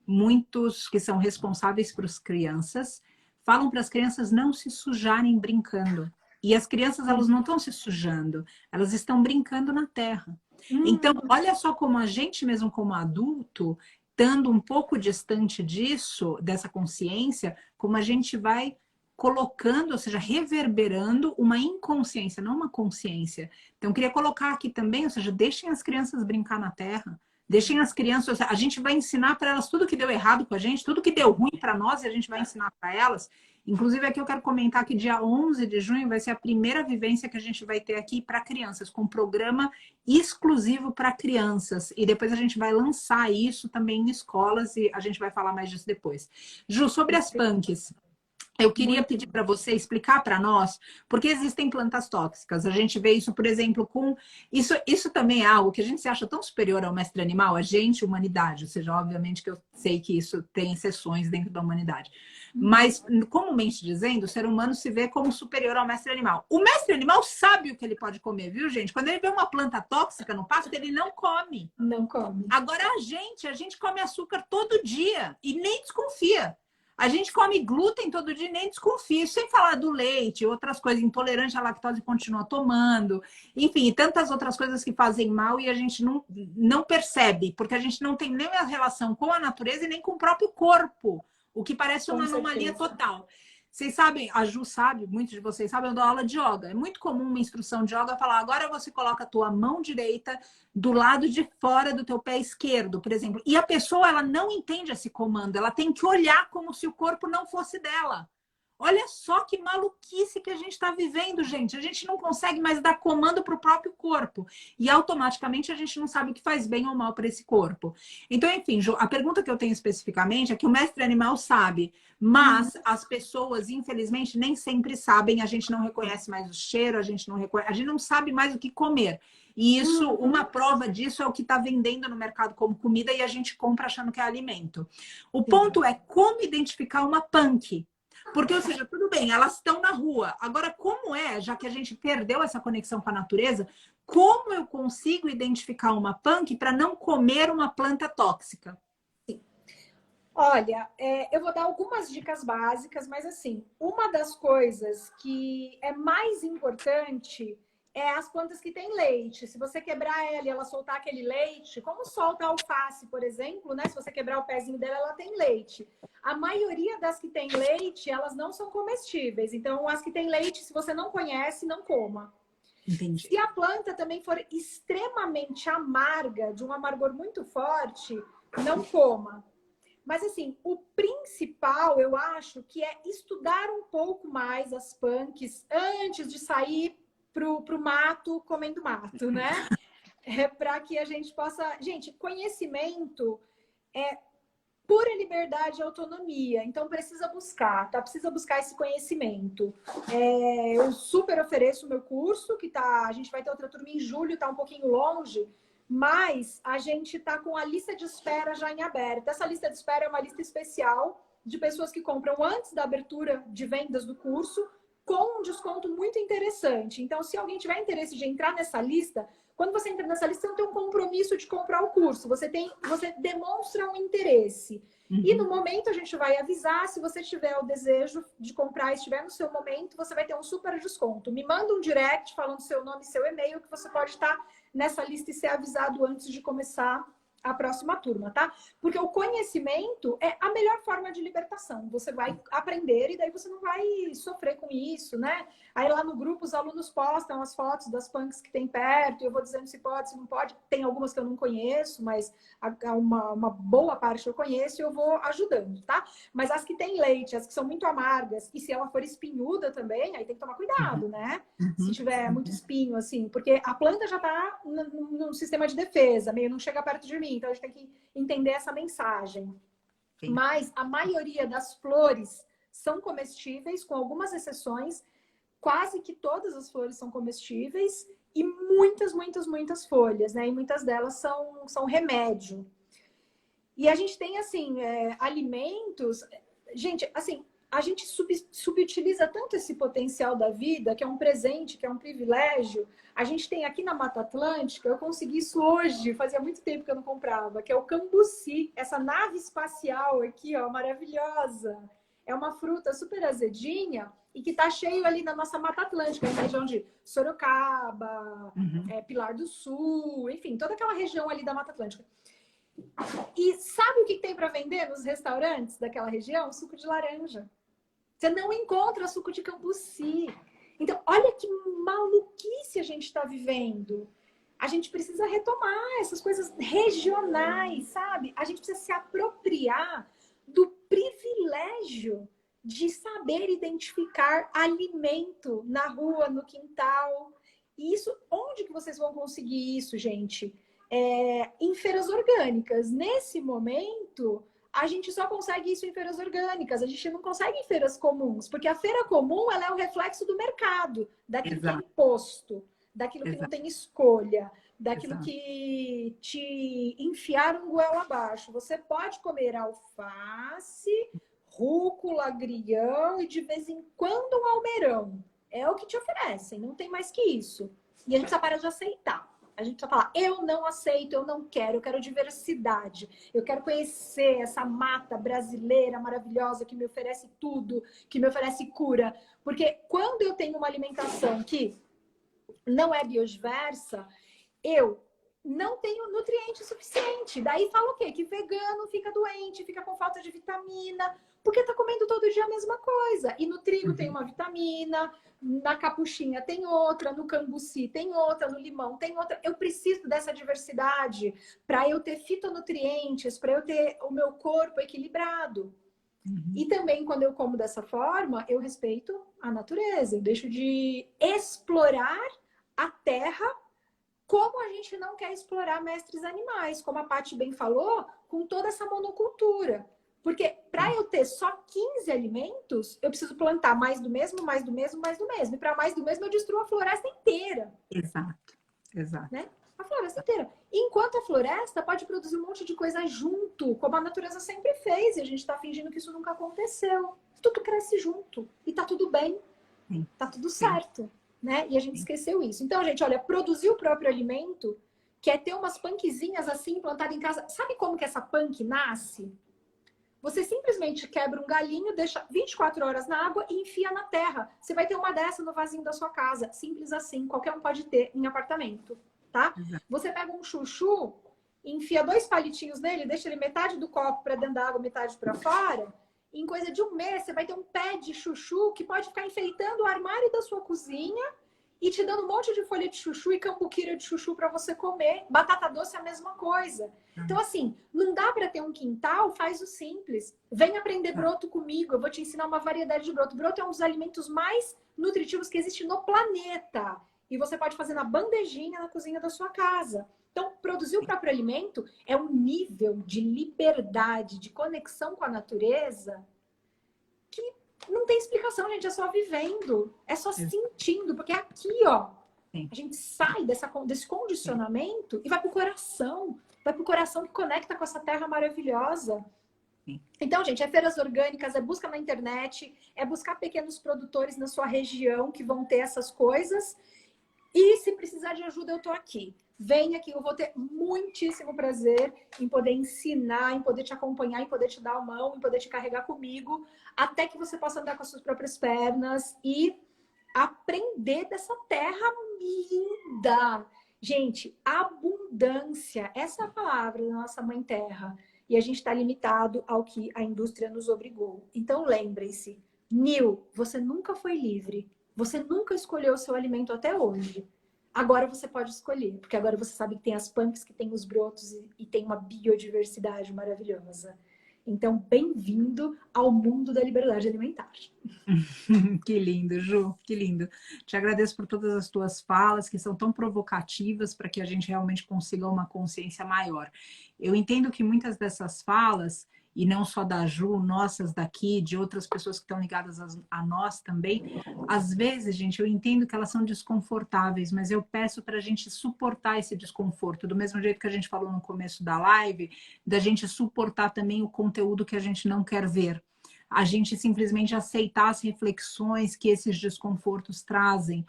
muitos que são responsáveis por as crianças, falam para as crianças não se sujarem brincando. E as crianças, elas não estão se sujando, elas estão brincando na terra. Então, olha só como a gente mesmo como adulto, estando um pouco distante disso, dessa consciência, como a gente vai colocando, ou seja, reverberando uma inconsciência, não uma consciência. Então, eu queria colocar aqui também, ou seja, deixem as crianças brincar na terra, deixem as crianças, a gente vai ensinar para elas tudo que deu errado com a gente, tudo que deu ruim para nós, e a gente vai ensinar para elas. Inclusive, aqui eu quero comentar que dia 11 de junho vai ser a primeira vivência que a gente vai ter aqui para crianças, com um programa exclusivo para crianças. E depois a gente vai lançar isso também em escolas e a gente vai falar mais disso depois. Ju, sobre as punks. Eu queria pedir para você explicar para nós porque existem plantas tóxicas. A gente vê isso, por exemplo, com... Isso também é algo que a gente se acha tão superior ao mestre animal, a gente, humanidade. Ou seja, obviamente que eu sei que isso tem exceções dentro da humanidade. Mas, comumente dizendo, o ser humano se vê como superior ao mestre animal. O mestre animal sabe o que ele pode comer, viu, gente? Quando ele vê uma planta tóxica no pasto, ele não come. Não come. Agora, a gente come açúcar todo dia e nem desconfia. A gente come glúten todo dia e nem desconfia. Sem falar do leite, outras coisas, intolerante à lactose continua tomando. Enfim, tantas outras coisas que fazem mal e a gente não percebe. Porque a gente não tem nem a relação com a natureza e nem com o próprio corpo. O que parece uma anomalia total. Vocês sabem, a Ju sabe, muitos de vocês sabem, eu dou aula de yoga. É muito comum uma instrução de yoga falar, agora você coloca a tua mão direita do lado de fora do teu pé esquerdo, por exemplo. E a pessoa, ela não entende esse comando, ela tem que olhar como se o corpo não fosse dela. Olha só que maluquice que a gente está vivendo, gente. A gente não consegue mais dar comando para o próprio corpo. E automaticamente a gente não sabe o que faz bem ou mal para esse corpo. Então, enfim, Ju, a pergunta que eu tenho especificamente é que o mestre animal sabe, mas as pessoas, infelizmente, nem sempre sabem. A gente não reconhece mais o cheiro, a gente não sabe mais o que comer. E isso, uma prova disso é o que está vendendo no mercado como comida e a gente compra achando que é alimento. O ponto é como identificar uma punk. Porque, ou seja, tudo bem, elas estão na rua. Agora, como é, já que a gente perdeu essa conexão com a natureza, como eu consigo identificar uma punk para não comer uma planta tóxica? Olha, eu vou dar algumas dicas básicas, mas assim, uma das coisas que é mais importante é as plantas que têm leite. Se você quebrar ela e ela soltar aquele leite, como solta a alface, por exemplo, né? Se você quebrar o pezinho dela, ela tem leite. A maioria das que têm leite, elas não são comestíveis. Então, as que têm leite, se você não conhece, não coma. Entendi. Se a planta também for extremamente amarga, de um amargor muito forte, não coma. Mas, assim, o principal, eu acho, que é estudar um pouco mais as punks antes de sair pro mato, comendo mato, né? Para que a gente possa... Gente, conhecimento é pura liberdade e autonomia. Então, precisa buscar, tá? Precisa buscar esse conhecimento. Eu super ofereço o meu curso, que tá... A gente vai ter outra turma em julho, tá um pouquinho longe, mas a gente tá com a lista de espera já em aberto. Essa lista de espera é uma lista especial de pessoas que compram antes da abertura de vendas do curso, com um desconto muito interessante. Então, se alguém tiver interesse de entrar nessa lista, quando você entra nessa lista, você não tem um compromisso de comprar o curso, você demonstra um interesse. E no momento a gente vai avisar, se você tiver o desejo de comprar, estiver no seu momento, você vai ter um super desconto. Me manda um direct falando seu nome e seu e-mail, que você pode estar nessa lista e ser avisado antes de começar a próxima turma, tá? Porque o conhecimento é a melhor forma de libertação. Você vai aprender e daí você não vai sofrer com isso, né? Aí lá no grupo os alunos postam as fotos das punks que tem perto, e eu vou dizendo se pode, se não pode. Tem algumas que eu não conheço, mas uma boa parte eu conheço e eu vou ajudando, tá? Mas as que tem leite, as que são muito amargas, e se ela for espinhuda também, aí tem que tomar cuidado, né? Se tiver muito espinho, assim, porque a planta já tá no sistema de defesa, meio não chega perto de mim, então a gente tem que entender essa mensagem. Sim. Mas a maioria das flores são comestíveis, com algumas exceções. Quase que todas as flores são comestíveis e muitas, muitas, muitas folhas, né? E muitas delas são remédio. E a gente tem, assim, alimentos... Gente, assim, a gente subutiliza tanto esse potencial da vida, que é um presente, que é um privilégio. A gente tem aqui na Mata Atlântica, eu consegui isso hoje, fazia muito tempo que eu não comprava, que é o cambuci, essa nave espacial aqui, ó, maravilhosa. É uma fruta super azedinha e que tá cheio ali na nossa Mata Atlântica, na região de Sorocaba, Pilar do Sul, enfim, toda aquela região ali da Mata Atlântica. E sabe o que tem para vender nos restaurantes daquela região? Suco de laranja. Você não encontra suco de cambuci. Então, olha que maluquice a gente está vivendo. A gente precisa retomar essas coisas regionais, sabe? A gente precisa se apropriar do privilégio de saber identificar alimento na rua, no quintal. E isso, onde que vocês vão conseguir isso, gente? Em feiras orgânicas. Nesse momento, a gente só consegue isso em feiras orgânicas. A gente não consegue em feiras comuns, porque a feira comum ela é o reflexo do mercado, daquilo que é imposto, daquilo que não tem escolha, daquilo que te enfiaram goela abaixo. Você pode comer alface, rúcula, agrião e de vez em quando um almeirão. É o que te oferecem, não tem mais que isso. E a gente só para de aceitar. A gente só fala, eu não aceito, eu não quero, eu quero diversidade. Eu quero conhecer essa mata brasileira maravilhosa que me oferece tudo, que me oferece cura. Porque quando eu tenho uma alimentação que não é biodiversa, eu não tenho nutriente suficiente. Daí fala o quê? Que vegano fica doente, fica com falta de vitamina, porque tá comendo todo dia a mesma coisa. E no trigo tem uma vitamina, na capuchinha tem outra, no cambuci tem outra, no limão tem outra. Eu preciso dessa diversidade para eu ter fitonutrientes, para eu ter o meu corpo equilibrado. E também, quando eu como dessa forma, eu respeito a natureza. Eu deixo de explorar a terra como a gente não quer explorar mestres animais, como a Paty bem falou, com toda essa monocultura. Porque para eu ter só 15 alimentos, eu preciso plantar mais do mesmo, mais do mesmo, mais do mesmo. E para mais do mesmo, eu destruo a floresta inteira. Exato, exato. Né? A floresta inteira. Enquanto a floresta pode produzir um monte de coisa junto, como a natureza sempre fez, e a gente está fingindo que isso nunca aconteceu. tudo cresce junto. E tá tudo bem, Sim. tá tudo Sim. certo, né? E a gente Sim. esqueceu isso. Então, gente, olha, produzir o próprio alimento quer ter umas punkzinhas assim plantadas em casa. Sabe como que essa punk nasce? Você simplesmente quebra um galinho, deixa 24 horas na água e enfia na terra. Você vai ter uma dessa no vasinho da sua casa. Simples assim, qualquer um pode ter em apartamento, tá? Exato. Você pega um chuchu, enfia 2 palitinhos nele, deixa ele metade do copo para dentro da água, metade para fora. Em coisa de um mês, você vai ter um pé de chuchu que pode ficar enfeitando o armário da sua cozinha e te dando um monte de folha de chuchu e cambuquira de chuchu para você comer. Batata doce é a mesma coisa. Então, assim, não dá para ter um quintal, faz o simples. Vem aprender broto comigo, eu vou te ensinar uma variedade de broto. Broto é um dos alimentos mais nutritivos que existe no planeta. E você pode fazer na bandejinha na cozinha da sua casa. Então, produzir o próprio alimento é um nível de liberdade, de conexão com a natureza que não tem explicação, gente. É só vivendo, é só sentindo, porque é aqui, ó, a gente sai desse condicionamento e vai pro coração que conecta com essa terra maravilhosa. Então, gente, é feiras orgânicas, é busca na internet, é buscar pequenos produtores na sua região que vão ter essas coisas. E se precisar de ajuda, eu tô aqui. Venha aqui, eu vou ter muitíssimo prazer em poder ensinar, em poder te acompanhar, em poder te dar a mão, em poder te carregar comigo, até que você possa andar com as suas próprias pernas e aprender dessa terra linda. Gente, abundância, essa é a palavra da nossa mãe terra. E a gente está limitado ao que a indústria nos obrigou. Então, lembrem-se, Nil, você nunca foi livre. Você nunca escolheu o seu alimento até hoje. Agora você pode escolher, porque agora você sabe que tem as punks, que tem os brotos e tem uma biodiversidade maravilhosa. Então, bem-vindo ao mundo da liberdade alimentar. Que lindo, Ju, que lindo. Te agradeço por todas as tuas falas, que são tão provocativas para que a gente realmente consiga uma consciência maior. Eu entendo que muitas dessas falas, e não só da Ju, nossas daqui, de outras pessoas que estão ligadas a nós também, às vezes, gente, eu entendo que elas são desconfortáveis, mas eu peço para a gente suportar esse desconforto, do mesmo jeito que a gente falou no começo da live, da gente suportar também o conteúdo que a gente não quer ver. A gente simplesmente aceitar as reflexões que esses desconfortos trazem,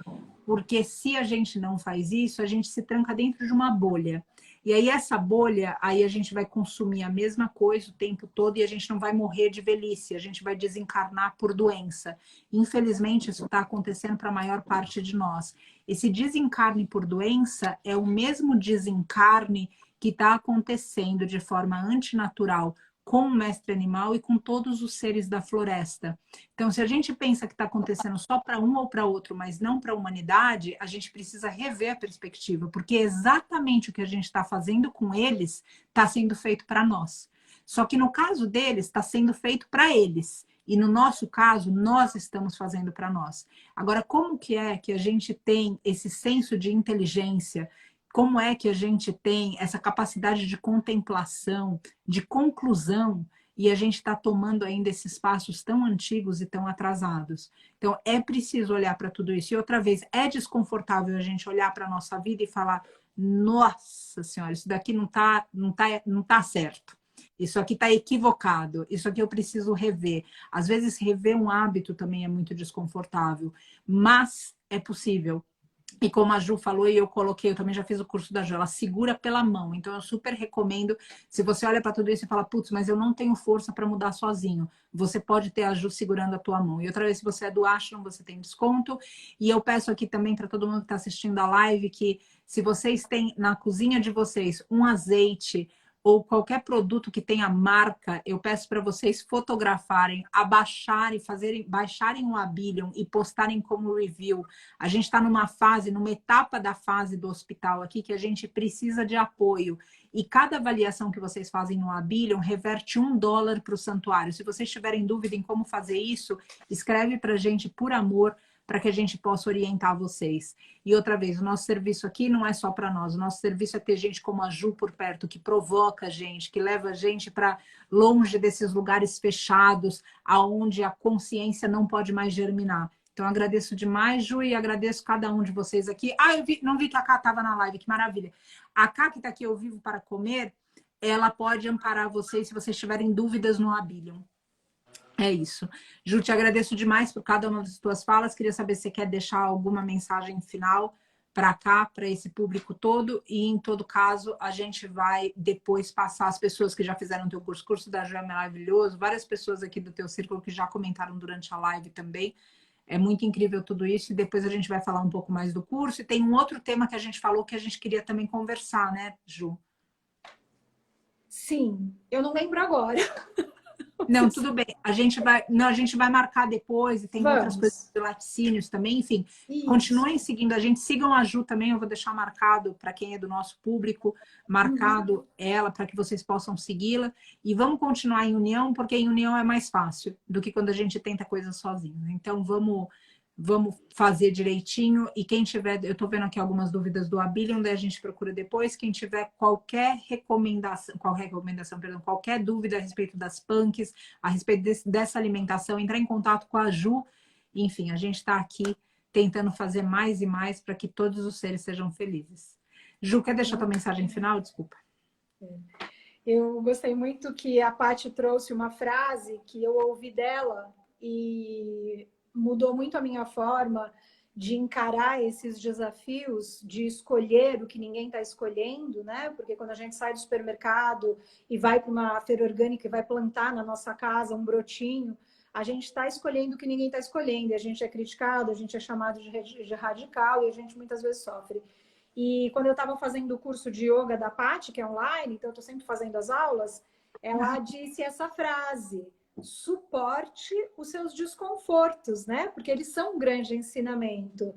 porque se a gente não faz isso, a gente se tranca dentro de uma bolha. E aí essa bolha, aí a gente vai consumir a mesma coisa o tempo todo e a gente não vai morrer de velhice, a gente vai desencarnar por doença. Infelizmente, isso está acontecendo para a maior parte de nós. Esse desencarne por doença é o mesmo desencarne que está acontecendo de forma antinatural com o mestre animal e com todos os seres da floresta. Então, se a gente pensa que está acontecendo só para um ou para outro, mas não para a humanidade, a gente precisa rever a perspectiva, porque exatamente o que a gente está fazendo com eles está sendo feito para nós. Só que no caso deles, está sendo feito para eles. E no nosso caso, nós estamos fazendo para nós. Agora, como que é que a gente tem esse senso de inteligência? Como é que a gente tem essa capacidade de contemplação, de conclusão, e a gente está tomando ainda esses passos tão antigos e tão atrasados? Então, é preciso olhar para tudo isso. E outra vez, é desconfortável a gente olhar para a nossa vida e falar: nossa senhora, isso daqui não tá certo. Isso aqui está equivocado. Isso aqui eu preciso rever. Às vezes, rever um hábito também é muito desconfortável, mas é possível. E como a Ju falou, e eu coloquei, eu também já fiz o curso da Ju, ela segura pela mão. Então, eu super recomendo. Se você olha para tudo isso e fala, putz, mas eu não tenho força para mudar sozinho, você pode ter a Ju segurando a tua mão. E outra vez, se você é do Ashram, você tem desconto. E eu peço aqui também para todo mundo que está assistindo a live que, se vocês têm na cozinha de vocês um azeite ou qualquer produto que tenha marca, eu peço para vocês fotografarem, abaixarem, baixarem um Abilion e postarem como review. A gente está numa fase, numa etapa da fase do hospital aqui que a gente precisa de apoio. E cada avaliação que vocês fazem no Abilion reverte $1 para o santuário. Se vocês tiverem dúvida em como fazer isso, escreve para a gente por amor, para que a gente possa orientar vocês. E outra vez, o nosso serviço aqui não é só para nós, o nosso serviço é ter gente como a Ju por perto, que provoca a gente, que leva a gente para longe desses lugares fechados, aonde a consciência não pode mais germinar. Então, agradeço demais, Ju, e agradeço cada um de vocês aqui. Não vi que a Ká estava na live, que maravilha. A Ká, que está aqui ao vivo para comer, ela pode amparar vocês se vocês tiverem dúvidas no Abilion. É isso. Ju, te agradeço demais por cada uma das tuas falas. Queria saber se você quer deixar alguma mensagem final para cá, para esse público todo. E, em todo caso, a gente vai depois passar as pessoas que já fizeram o teu curso. O curso da Ju é maravilhoso. Várias pessoas aqui do teu círculo que já comentaram durante a live também. É muito incrível tudo isso. E depois a gente vai falar um pouco mais do curso. E tem um outro tema que a gente falou que a gente queria também conversar, né, Ju? Sim, eu não lembro agora. Não, tudo bem. A gente vai marcar depois e tem outras coisas Vamos. de laticínios também, enfim. Isso. Continuem seguindo a gente, sigam a Ju também, eu vou deixar marcado para quem é do nosso público, Uhum. marcado ela para que vocês possam segui-la e vamos continuar em união, porque em união é mais fácil do que quando a gente tenta coisas sozinho. Então vamos fazer direitinho e quem tiver, eu estou vendo aqui algumas dúvidas do Abilion, daí a gente procura depois, quem tiver qualquer dúvida a respeito das punks, a respeito dessa alimentação, entrar em contato com a Ju. Enfim, a gente está aqui tentando fazer mais e mais para que todos os seres sejam felizes. Ju, quer deixar tua mensagem final? Desculpa. Eu gostei muito que a Paty trouxe uma frase que eu ouvi dela e mudou muito a minha forma de encarar esses desafios, de escolher o que ninguém está escolhendo, né? Porque quando a gente sai do supermercado e vai para uma feira orgânica e vai plantar na nossa casa um brotinho, a gente está escolhendo o que ninguém está escolhendo. E a gente é criticado, a gente é chamado de radical e a gente muitas vezes sofre. E quando eu estava fazendo o curso de yoga da Paty, que é online, então eu estou sempre fazendo as aulas, ela disse essa frase: suporte os seus desconfortos, né? Porque eles são um grande ensinamento.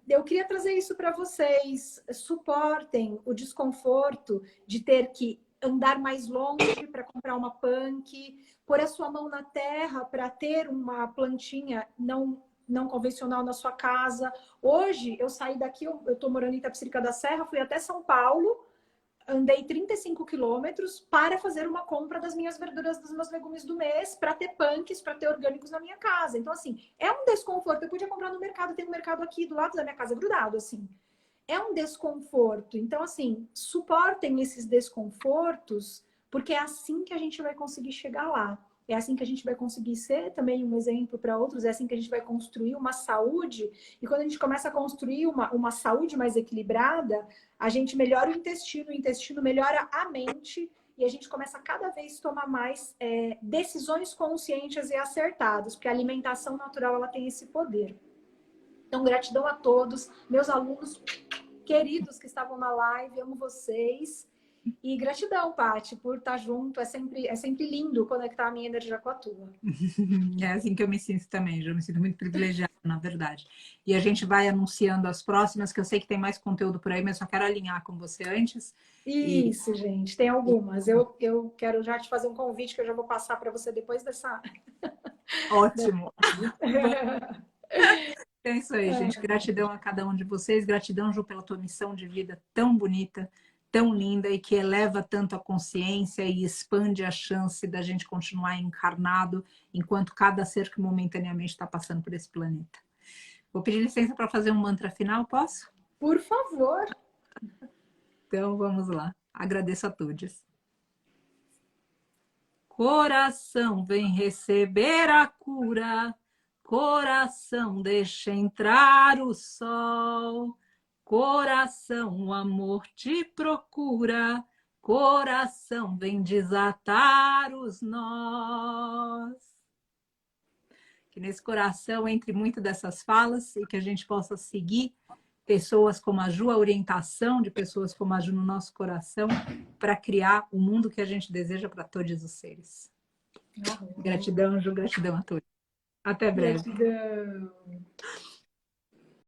Eu queria trazer isso para vocês. Suportem o desconforto de ter que andar mais longe para comprar uma punk, pôr a sua mão na terra para ter uma plantinha não convencional na sua casa. Hoje, eu saí daqui, eu estou morando em Itapecerica da Serra, fui até São Paulo, andei 35 quilômetros para fazer uma compra das minhas verduras, dos meus legumes do mês, para ter punks, para ter orgânicos na minha casa. Então, assim, é um desconforto. Eu podia comprar no mercado, tem um mercado aqui do lado da minha casa, grudado, assim. É um desconforto. Então, assim, suportem esses desconfortos, porque é assim que a gente vai conseguir chegar lá. É assim que a gente vai conseguir ser também um exemplo para outros, é assim que a gente vai construir uma saúde. E quando a gente começa a construir uma saúde mais equilibrada, a gente melhora o intestino melhora a mente, e a gente começa a cada vez tomar mais decisões conscientes e acertadas, porque a alimentação natural ela tem esse poder. Então, gratidão a todos, meus alunos queridos que estavam na live, amo vocês. E gratidão, Paty, por estar junto. É sempre lindo conectar a minha energia com a tua. É assim que eu me sinto também, eu me sinto muito privilegiada, na verdade. E a gente vai anunciando as próximas, que eu sei que tem mais conteúdo por aí, mas só quero alinhar com você antes. E, Isso, gente, tem algumas. Eu quero já te fazer um convite que eu já vou passar para você depois dessa. ótimo. É isso aí, gente. Gratidão a cada um de vocês. Gratidão, Ju, pela tua missão de vida tão bonita, tão linda e que eleva tanto a consciência e expande a chance da gente continuar encarnado enquanto cada ser que momentaneamente está passando por esse planeta. Vou pedir licença para fazer um mantra final, posso? Por favor. Então vamos lá. Agradeço a todos. Coração, vem receber a cura. Coração, deixa entrar o sol. Coração, o amor te procura. Coração, vem desatar os nós. Que nesse coração entre muito dessas falas e que a gente possa seguir pessoas como a Ju, a orientação de pessoas como a Ju no nosso coração para criar o mundo que a gente deseja para todos os seres. Gratidão, Ju, gratidão a todos. Até breve. Gratidão.